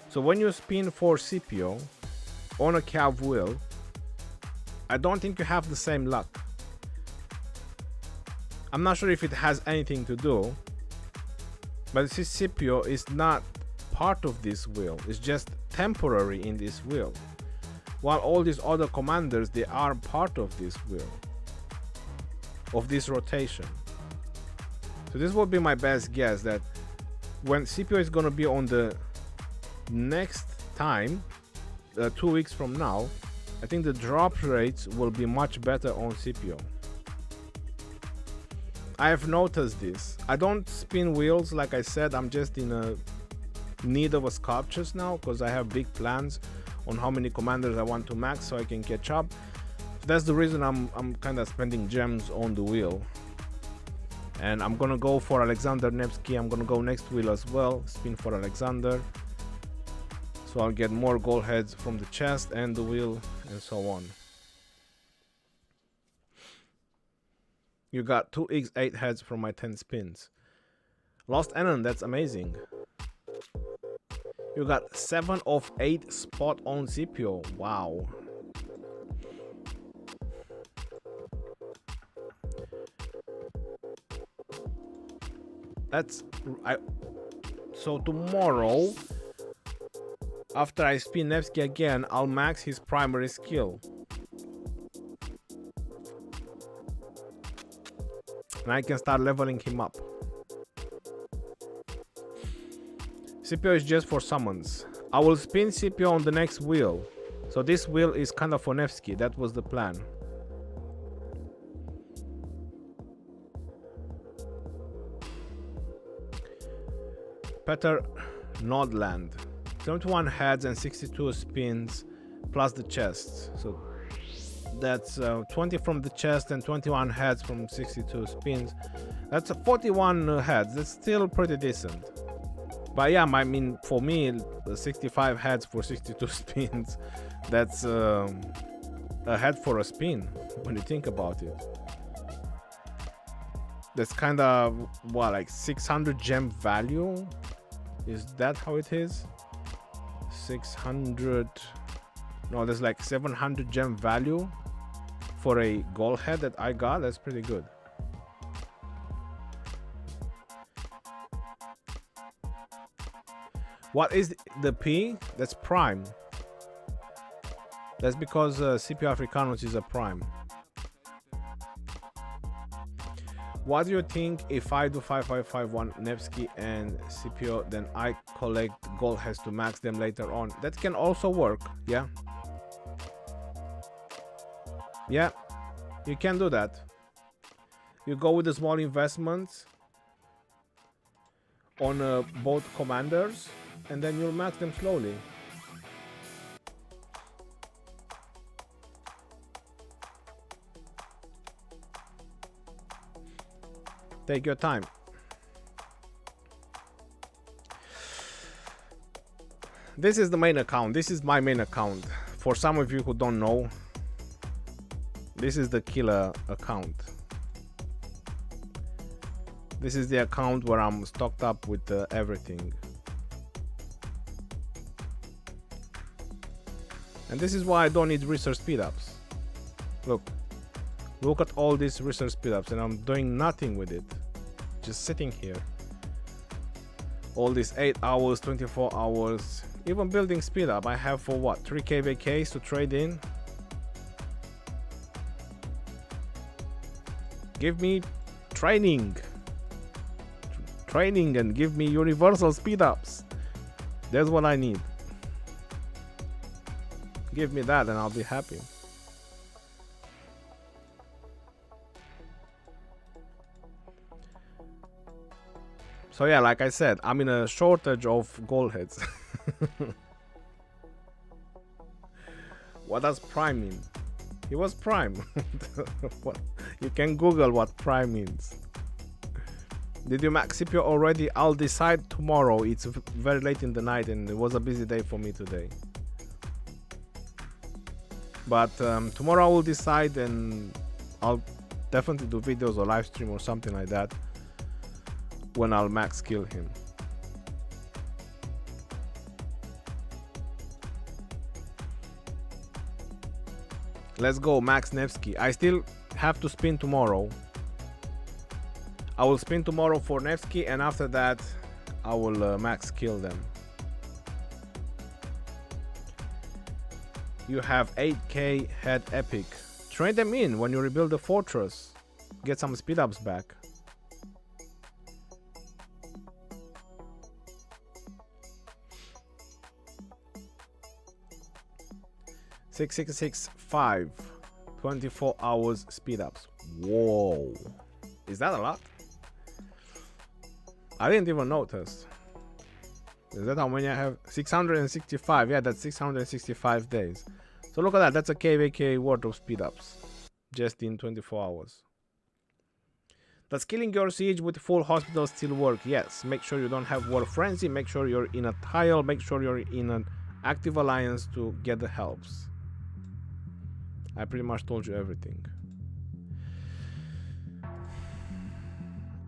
So when you spin for Scipio on a cav wheel, I don't think you have the same luck. I'm not sure if it has anything to do, but Scipio is not part of this wheel. It's just temporary in this wheel. While all these other commanders, they are part of this wheel, of this rotation. So this would be my best guess, that when Scipio is going to be on the next time, 2 weeks from now, I think the drop rates will be much better on Scipio. I have noticed this. I don't spin wheels, like I said. I'm just in a need of a sculptures now, because I have big plans on how many commanders I want to max so I can catch up. So that's the reason I'm kind of spending gems on the wheel. And I'm gonna go for Alexander Nevsky. I'm gonna go next wheel as well, spin for Alexander, so I'll get more gold heads from the chest and the wheel and so on. You got 2x8 heads from my 10 spins. Lost Enon, that's amazing. You got 7 of 8 spot on Scipio. Wow. So tomorrow, after I spin Nevsky again, I'll max his primary skill. And I can start leveling him up. Scipio is just for summons. I will spin Scipio on the next wheel. So this wheel is kind of for Nevsky. That was the plan. Peter Nordland. 71 heads and 62 spins plus the chests. So that's 20 from the chest and 21 heads from 62 spins. That's 41 heads. That's still pretty decent. But yeah, I mean, for me, 65 heads for 62 spins, that's a head for a spin when you think about it. That's kind of, what, like 600 gem value? Is that how it is? 600... No, there's like 700 gem value for a gold head that I got. That's pretty good. What is the P? That's prime. That's because Scipio Africanus is a prime. What do you think if I do 5551 Nevsky and Scipio, then I collect gold heads to max them later on? That can also work, yeah. Yeah, you can do that. You go with the small investments on both commanders, and then you'll max them slowly. Take your time. This is the main account. This is my main account. For some of you who don't know, this is the killer account. This is the account where I'm stocked up with everything. And this is why I don't need research speedups. Look at all these research speedups, and I'm doing nothing with it. Just sitting here. All these 8 hours, 24 hours, even building speed up. I have for what, 3k vacays to trade in? Give me training and give me universal speed ups. That's what I need. Give me that and I'll be happy. So yeah, like I said, I'm in a shortage of gold heads. What does prime mean? He was prime. What? You can Google what prime means. Did you max Scipio already? I'll decide tomorrow. It's very late in the night and it was a busy day for me today. But tomorrow I will decide, and I'll definitely do videos or live stream or something like that when I'll max kill him. Let's go, Max Nevsky. I still have to spin tomorrow. I will spin tomorrow for Nevsky, and after that I will max kill them. You have 8k head epic. Trade them in when you rebuild the fortress. Get some speed ups back. $6,665, 24 hours speed ups. Whoa, is that a lot? I didn't even notice. Is that how many I have? 665. Yeah, that's 665 days. So look at that. That's a KVK worth of speed ups just in 24 hours. Does killing your siege with full hospital still work? Yes. Make sure you don't have war frenzy. Make sure you're in a tile. Make sure you're in an active alliance to get the helps. I pretty much told you everything.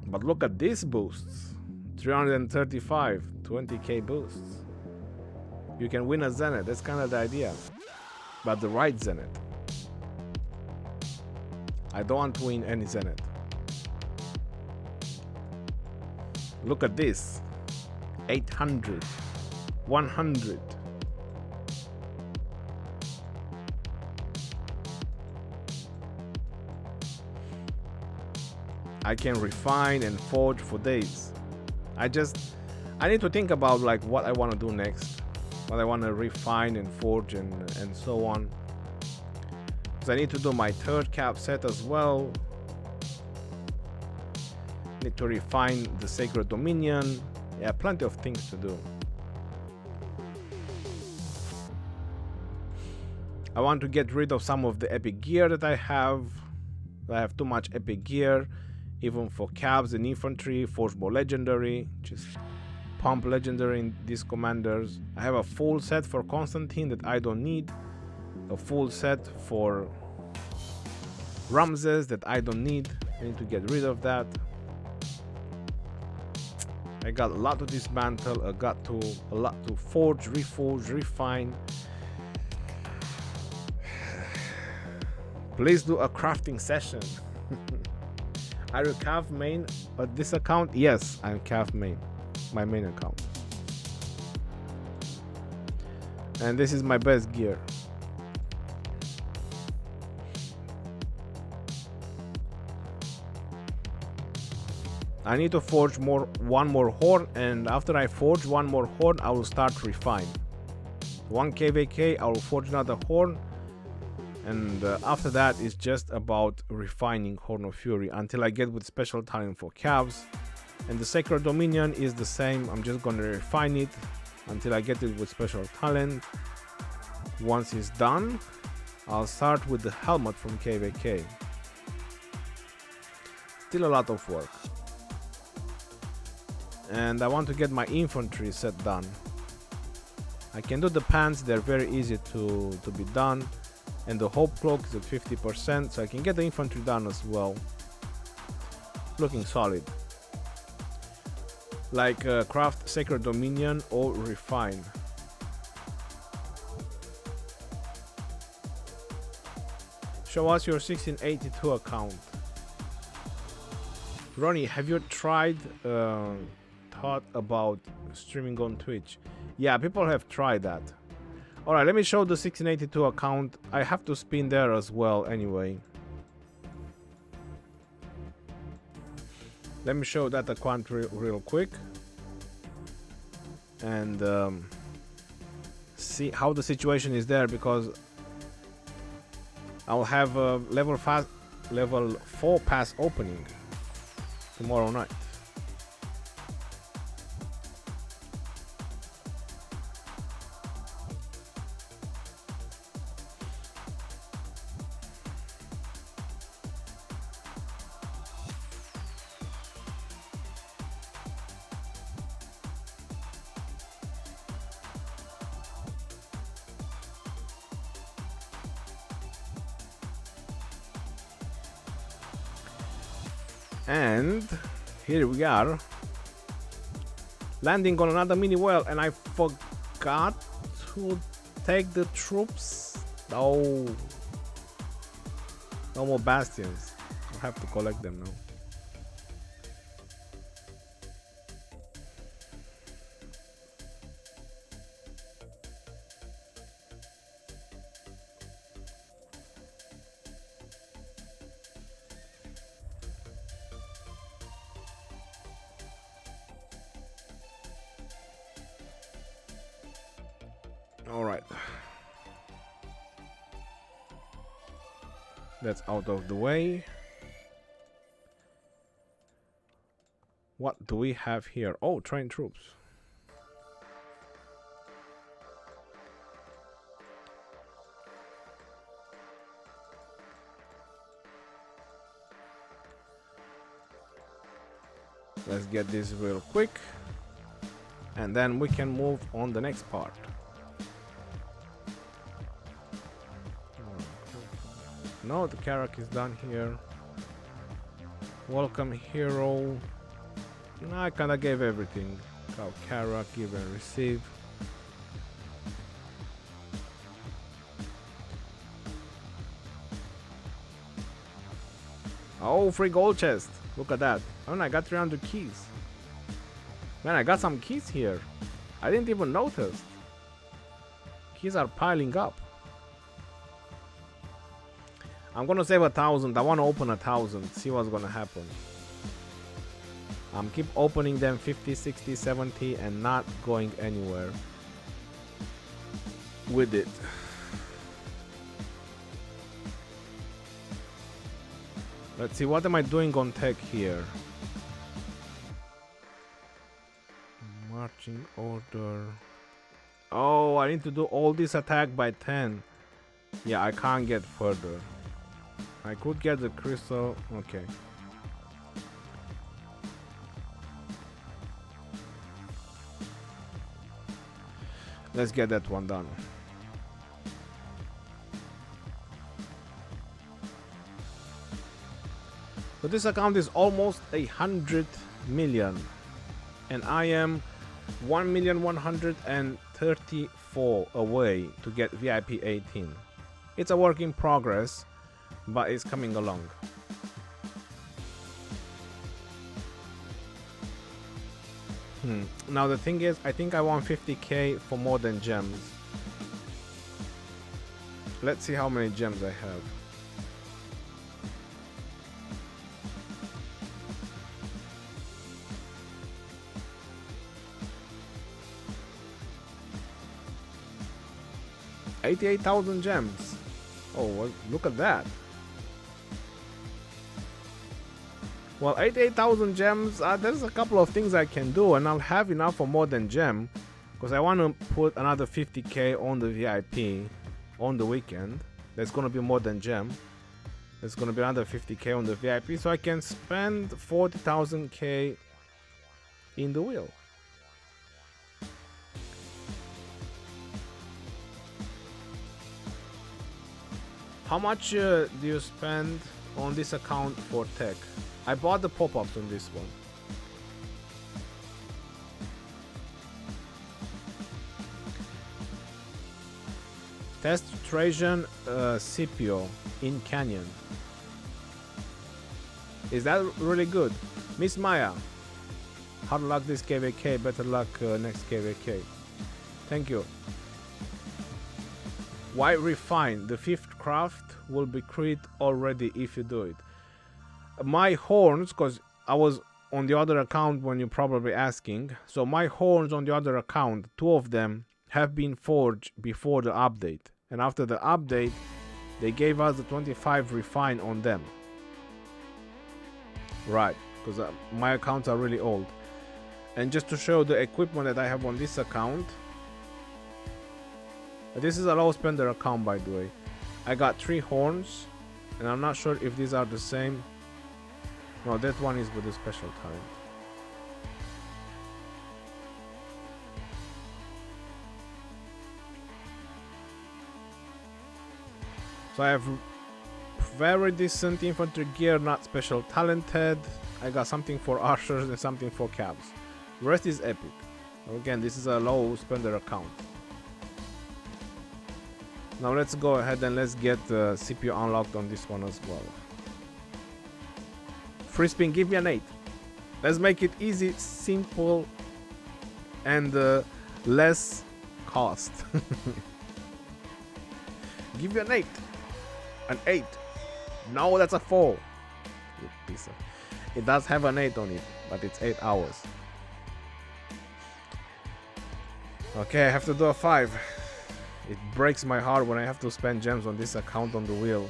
But look at these boosts. 335, 20k boosts. You can win a Zenith. That's kind of the idea. But the right Zenith. I don't want to win any Zenith. Look at this. 800, 100. I can refine and forge for days. I need to think about like what I want to do next, what I want to refine and forge and so on. Because I need to do my third cap set as well. Need to refine the Sacred Dominion. Yeah, plenty of things to do. I want to get rid of some of the epic gear that I have. I have too much epic gear. Even for cabs and infantry, Forgebow Legendary, just pump Legendary in these commanders. I have a full set for Constantine that I don't need. A full set for Ramses that I don't need. I need to get rid of that. I got a lot to dismantle, I got a lot to forge, reforge, refine. Please do a crafting session. Are you Cav main at this account? Yes, I'm Cav main, my main account. And this is my best gear. I need to forge one more horn, and after I forge one more horn, I will start refine. 1 KVK, I will forge another horn, and after that it's just about refining Horn of Fury until I get with special talent for calves. And the Sacred Dominion is the same. I'm just gonna refine it until I get it with special talent. Once it's done, I'll start with the helmet from KVK. Still a lot of work. And I want to get my infantry set done. I can do the pants, they're very easy to be done. And the Hope Cloak is at 50%, so I can get the infantry done as well. Looking solid. Like craft Sacred Dominion or refine. Show us your 1682 account. Ronnie, have you tried thought about streaming on Twitch? Yeah, people have tried that. Alright, let me show the 1682 account. I have to spin there as well anyway. Let me show that account real quick. And see how the situation is there, because I'll have a level 4 pass opening tomorrow night. And here we are, landing on another mini whale, and I forgot to take the troops. No more bastions. I'll have to collect them now. Alright, that's out of the way. What do we have here? Oh, train troops. Let's get this real quick, and then we can move on the next part. No, the Carrock is done here. Welcome hero. No, I kinda gave everything. Carrock, give and receive. Oh, free gold chest. Look at that. Oh, and I got 300 keys. Man, I got some keys here. I didn't even notice. Keys are piling up. I'm gonna save 1,000. I want to open 1,000. See what's gonna happen. I'm keep opening them 50, 60, 70 and not going anywhere with it. Let's see, what am I doing on tech here? Marching order. Oh, I need to do all this attack by 10. Yeah, I can't get further. I could get the crystal. Okay. Let's get that one done. So this account is almost 100 million, and I am 1,134,000 away to get VIP 18. It's a work in progress, but it's coming along. Now the thing is, I think I want 50k for more than gems. Let's see how many gems I have. 88,000 gems. Oh, well, look at that. Well, 88,000 gems, there's a couple of things I can do, and I'll have enough for more than gem, because I want to put another 50k on the VIP on the weekend. That's going to be more than gem. There's going to be another 50k on the VIP, so I can spend 40,000k in the wheel. How much do you spend on this account for tech? I bought the pop-ups on this one. Test Trajan Scipio in Canyon. Is that really good? Miss Maya, hard luck this KVK, better luck next KVK. Thank you. Why refine? The 5th craft will be crit already if you do it. My horns, because I was on the other account when you're probably asking, so my horns on the other account, 2 of them have been forged before the update, and after the update they gave us the 25 refine on them. Right, because my accounts are really old. And just to show the equipment that I have on this account, this is a low spender account, by the way. I got 3 horns, and I'm not sure if these are the same. No, that one is with a special talent. So I have very decent infantry gear, not special talented. I got something for archers and something for cabs. The rest is epic. Again, this is a low spender account. Now let's go ahead and let's get Scipio unlocked on this one as well. Free spin, give me an 8. Let's make it easy, simple, and less cost. Give me an 8. An 8. No, that's a 4. It does have an 8 on it, but it's 8 hours. Okay, I have to do a 5. It breaks my heart when I have to spend gems on this account on the wheel.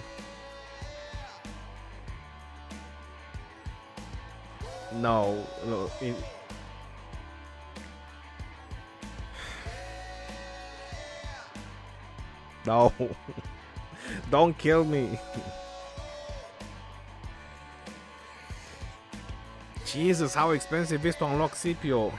No, no, don't kill me. Jesus, how expensive it is to unlock Scipio.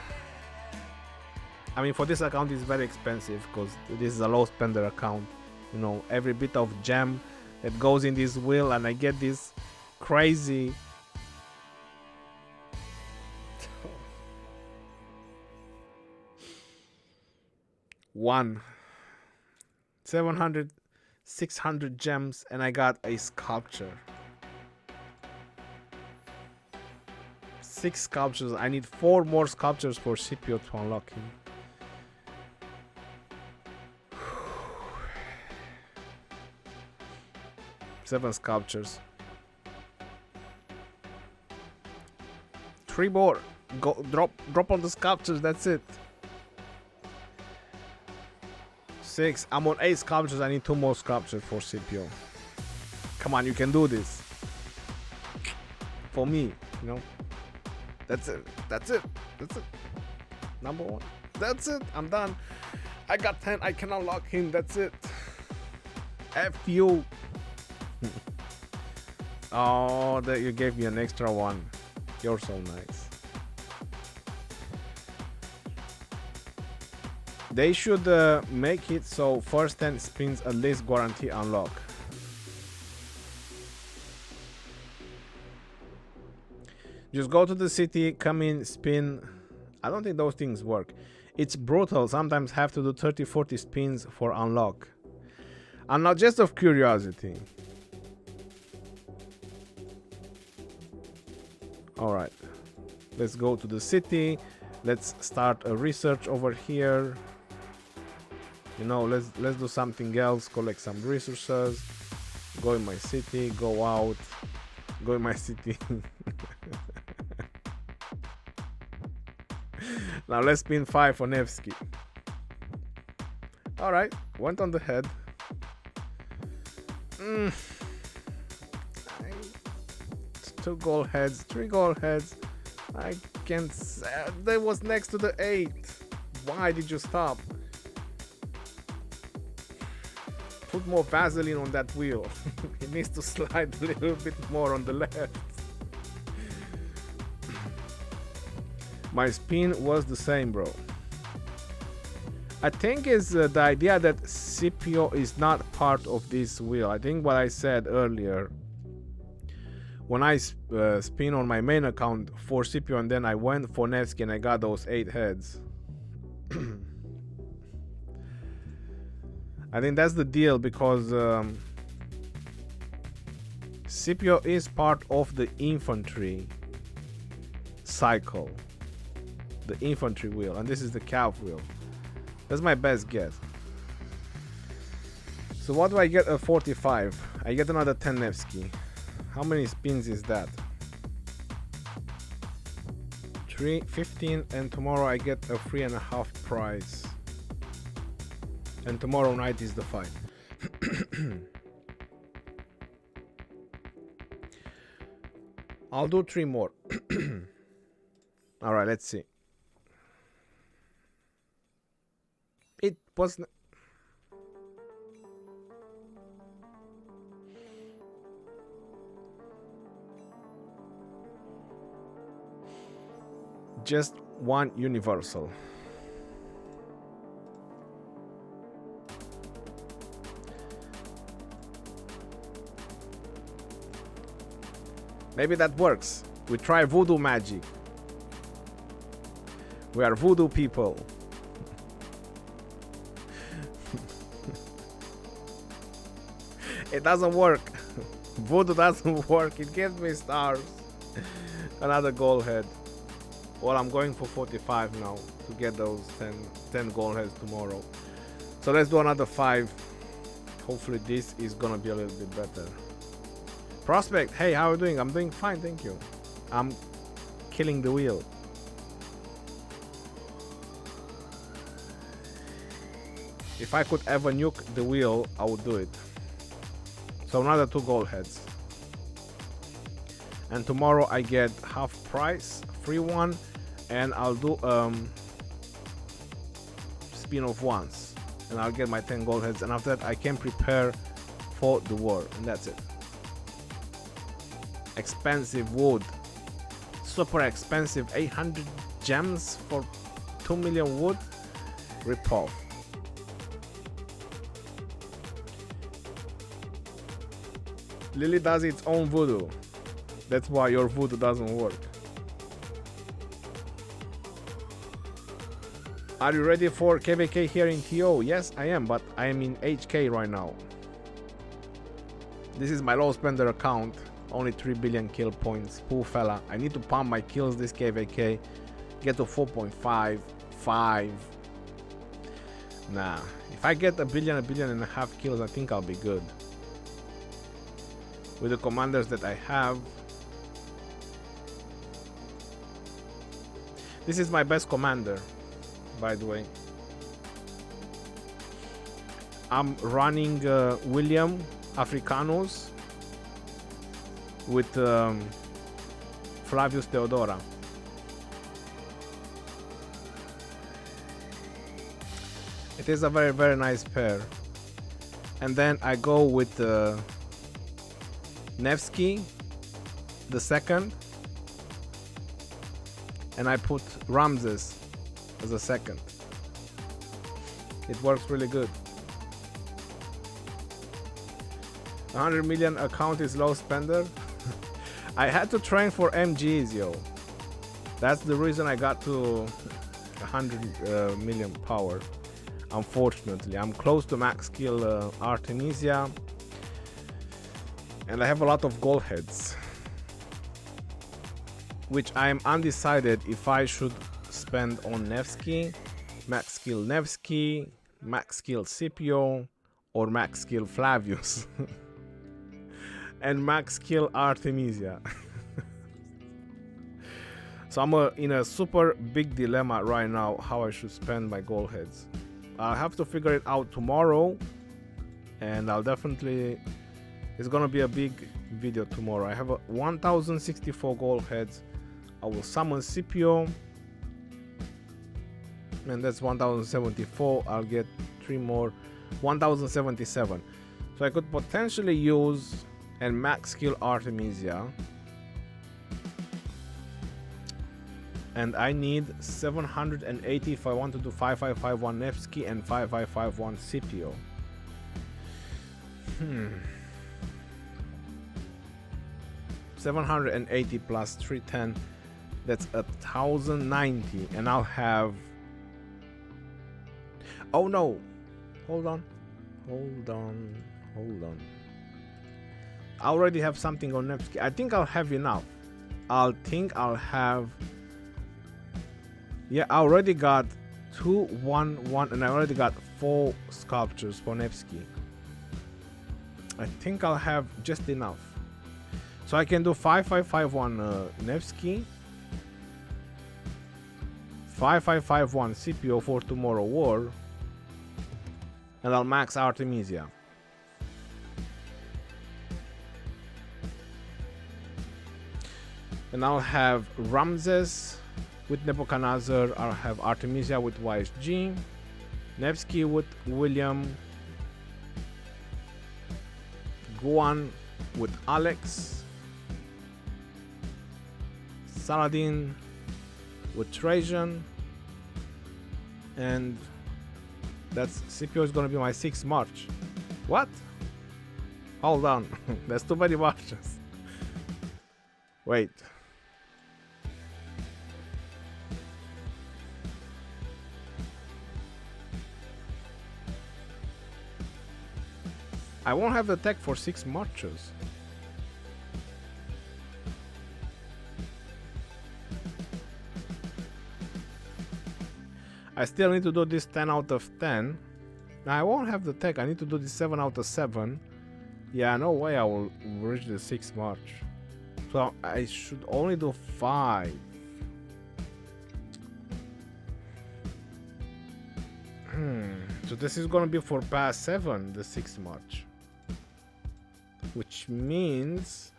I mean, for this account it's very expensive because this is a low spender account. You know, every bit of gem that goes in this wheel, and I get this crazy one 700 600 gems, and I got a sculpture. 6 sculptures. I need 4 more sculptures for Scipio to unlock him. Seven sculptures. 3 more. Go drop on the sculptures. That's it. 6. I'm on 8 sculptures. I need 2 more sculptures for Scipio. Come on, you can do this. For me, you know. That's it. That's it. That's it. Number 1. That's it. I'm done. I got 10. I can unlock him. That's it. F you. Oh, that you gave me an extra one. You're so nice. They should make it so first 10 spins at least guarantee unlock. Just go to the city, come in, spin. I don't think those things work. It's brutal. Sometimes have to do 30-40 spins for unlock. And not just of curiosity. Alright. Let's go to the city. Let's start a research over here. You know, let's do something else. Collect some resources. Go in my city. Go out. Go in my city. Now let's spin 5 for Nevsky. Alright, went on the head. 2 gold heads, 3 gold heads. I can't say. That was next to the 8. Why did you stop? Put more Vaseline on that wheel. It needs to slide a little bit more on the left. My spin was the same, bro. I think it's the idea that Scipio is not part of this wheel. I think what I said earlier, when I spin on my main account for Scipio and then I went for Nevsky and I got those 8 heads. I think that's the deal, because Scipio is part of the infantry cycle, the infantry wheel, and this is the cav wheel. That's my best guess. So what do I get at 45? I get another 10 Nevsky. How many spins is that? 3, 15, and tomorrow I get a 3.5 prize. And tomorrow night is the fight. I'll do 3 more. Alright, let's see. It was... just 1 universal. Maybe that works. We try voodoo magic. We are voodoo people. It doesn't work. Voodoo doesn't work. It gives me stars. Another gold head. Well, I'm going for 45 now to get those 10 gold heads tomorrow. So let's do another 5. Hopefully this is gonna be a little bit better. Prospect, hey, how are you doing? I'm doing fine, thank you. I'm killing the wheel. If I could ever nuke the wheel, I would do it. So another 2 gold heads. And tomorrow I get half price, free one, and I'll do spin off once. And I'll get my 10 gold heads, and after that I can prepare for the war, and that's it. Expensive wood, super expensive, 800 gems for 2 million wood. Rip off. Lily does its own voodoo. That's why your voodoo doesn't work. Are you ready for KVK here in TO? Yes, I am, but I am in HK right now. This is my low spender account. Only 3 billion kill points. Poor fella. I need to pump my kills this KVK. Get to 4.5, 5. Nah. If I get a billion and a half kills, I think I'll be good. With the commanders that I have. This is my best commander, by the way. I'm running William Africanus with Flavius Theodora. It is a very, very nice pair. And then I go with Nevsky, the second, and I put Ramses as a second. It works really good. 100 million account is low spender. I had to train for MGs, yo. That's the reason I got to 100 million power. Unfortunately, I'm close to max skill Artemisia, and I have a lot of gold heads, which I'm undecided if I should spend on Nevsky, max skill Nevsky, max skill Scipio, or max skill Flavius. And max skill Artemisia. So I'm in a super big dilemma right now how I should spend my gold heads. I'll have to figure it out tomorrow, and I'll definitely It's gonna be a big video tomorrow. I have 1064 gold heads. I will summon Scipio, and that's 1074. I'll get 3 more, 1077. So I could potentially use and max skill Artemisia, and I need 780 if I want to do 5551 Nevsky and 5551 Scipio. 780 plus 310, that's 1090, and I'll have, oh no, hold on. I already have something on Nevsky. I think I'll have enough. I'll have, yeah, I already got 2, 1, 1, and I already got 4 sculptures for Nevsky. I think I'll have just enough. So I can do 5551 Nevsky, 5551 Scipio for tomorrow war, and I'll max Artemisia. And I'll have Ramses with Nebuchadnezzar, I'll have Artemisia with YSG, Nevsky with William, Guan with Alex, Saladin with Trajan, and that's Scipio is gonna be my 6th march. What? Hold on. That's too many marches. Wait. I won't have the tech for 6 marches. I still need to do this 10 out of 10. Now I won't have the tech. I need to do this 7 out of 7. Yeah, no way I will reach the 6th march. So I should only do 5. So this is gonna be for pass 7, the 6th march. Which means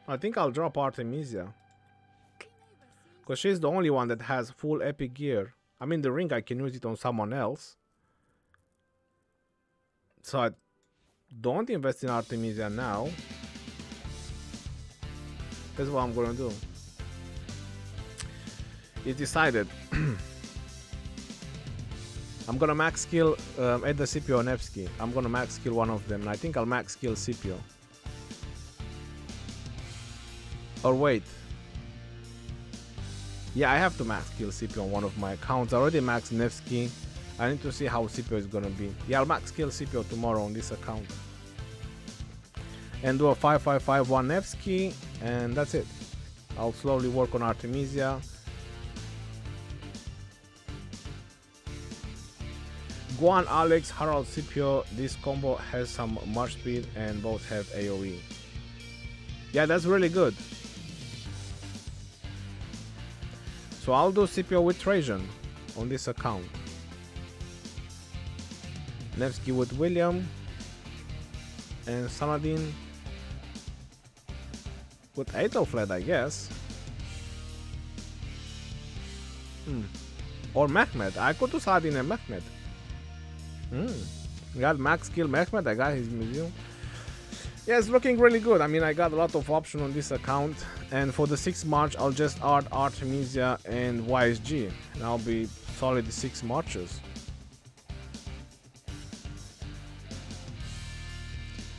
I think I'll drop Artemisia, because she's the only one that has full epic gear. I mean, the ring, I can use it on someone else. So I don't invest in Artemisia now. That's what I'm gonna do. It's decided. I'm gonna max skill either Scipio or Nevsky. I'm gonna max skill one of them, and I think I'll max skill Scipio. Or wait. Yeah, I have to max skill Scipio on one of my accounts. I already maxed Nevsky. I need to see how Scipio is gonna be. Yeah, I'll max skill Scipio tomorrow on this account. And do a 5551 Nevsky, and that's it. I'll slowly work on Artemisia. Guan, Alex, Harald, Scipio. This combo has some march speed and both have AoE. Yeah, that's really good. So I'll do Scipio with Trajan on this account. Nevsky with William. And Saladin with Aethelflaed, I guess. Or Mehmed. I could do Saladin and Mehmed. Got max skill Mehmed. I got his museum. Yeah, it's looking really good. I mean, I got a lot of options on this account. And for the 6th march, I'll just add Artemisia and YSG. And I'll be solid 6 marches.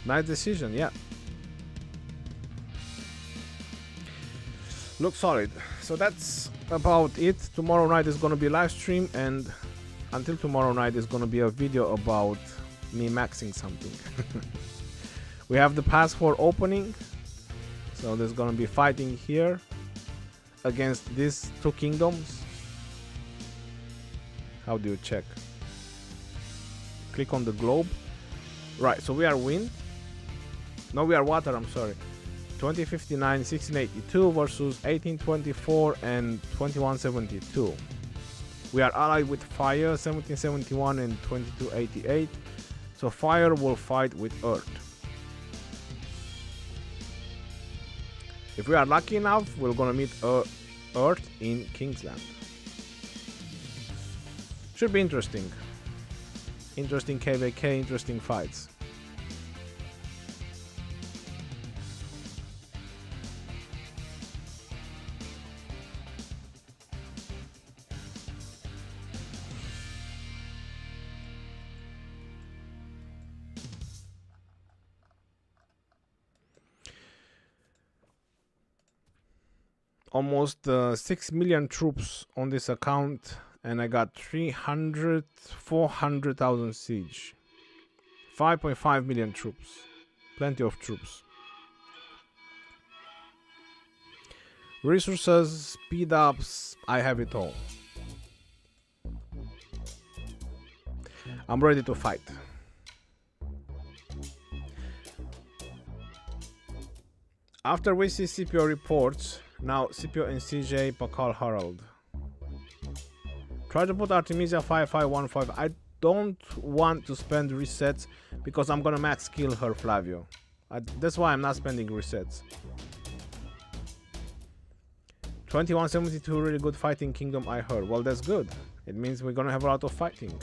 Nice decision, yeah. Looks solid. So that's about it. Tomorrow night is gonna be live stream, and until tomorrow night is gonna be a video about me maxing something. We have the pass 4 opening, so there's gonna be fighting here against these 2 kingdoms. How do you check? Click on the globe. Right, so we are wind. No, we are water, I'm sorry. 2059, 1682 versus 1824 and 2172. We are allied with fire, 1771 and 2288. So fire will fight with earth. If we are lucky enough, we're gonna meet earth in Kingsland. Should be interesting. Interesting KVK, interesting fights. Almost 6 million troops on this account, and I got 400,000 siege. 5.5 million troops. Plenty of troops. Resources, speed ups, I have it all. I'm ready to fight. After we see Scipio reports, now Scipio and CJ Pakal Harald. Try to put Artemisia 5515. I don't want to spend resets because I'm gonna max kill her Flavio. That's why I'm not spending resets. 2172, really good fighting kingdom, I heard. Well, that's good. It means we're gonna have a lot of fighting.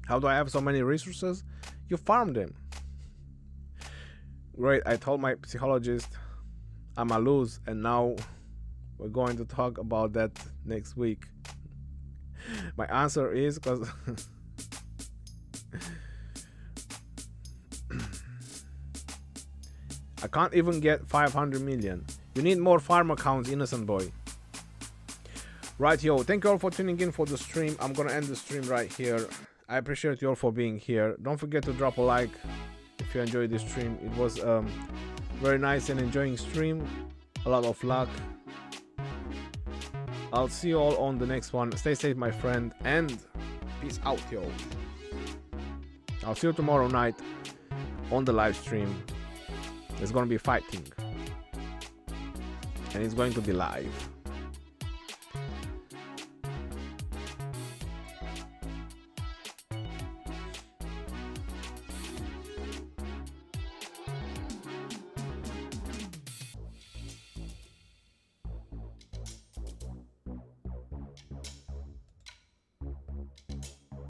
How do I have so many resources? You farm them. Great, I told my psychologist I'ma lose, and now we're going to talk about that next week. My answer is because I can't even get 500 million. You need more farm accounts, innocent boy. Right, yo, thank you all for tuning in for the stream. I'm gonna end the stream right here. I appreciate you all for being here. Don't forget to drop a like if you enjoyed this stream. It was very nice and enjoying stream. A lot of luck. I'll see you all on the next one. Stay safe, my friend, and peace out, yo. I'll see you tomorrow night on the live stream. There's gonna be fighting, and it's going to be live.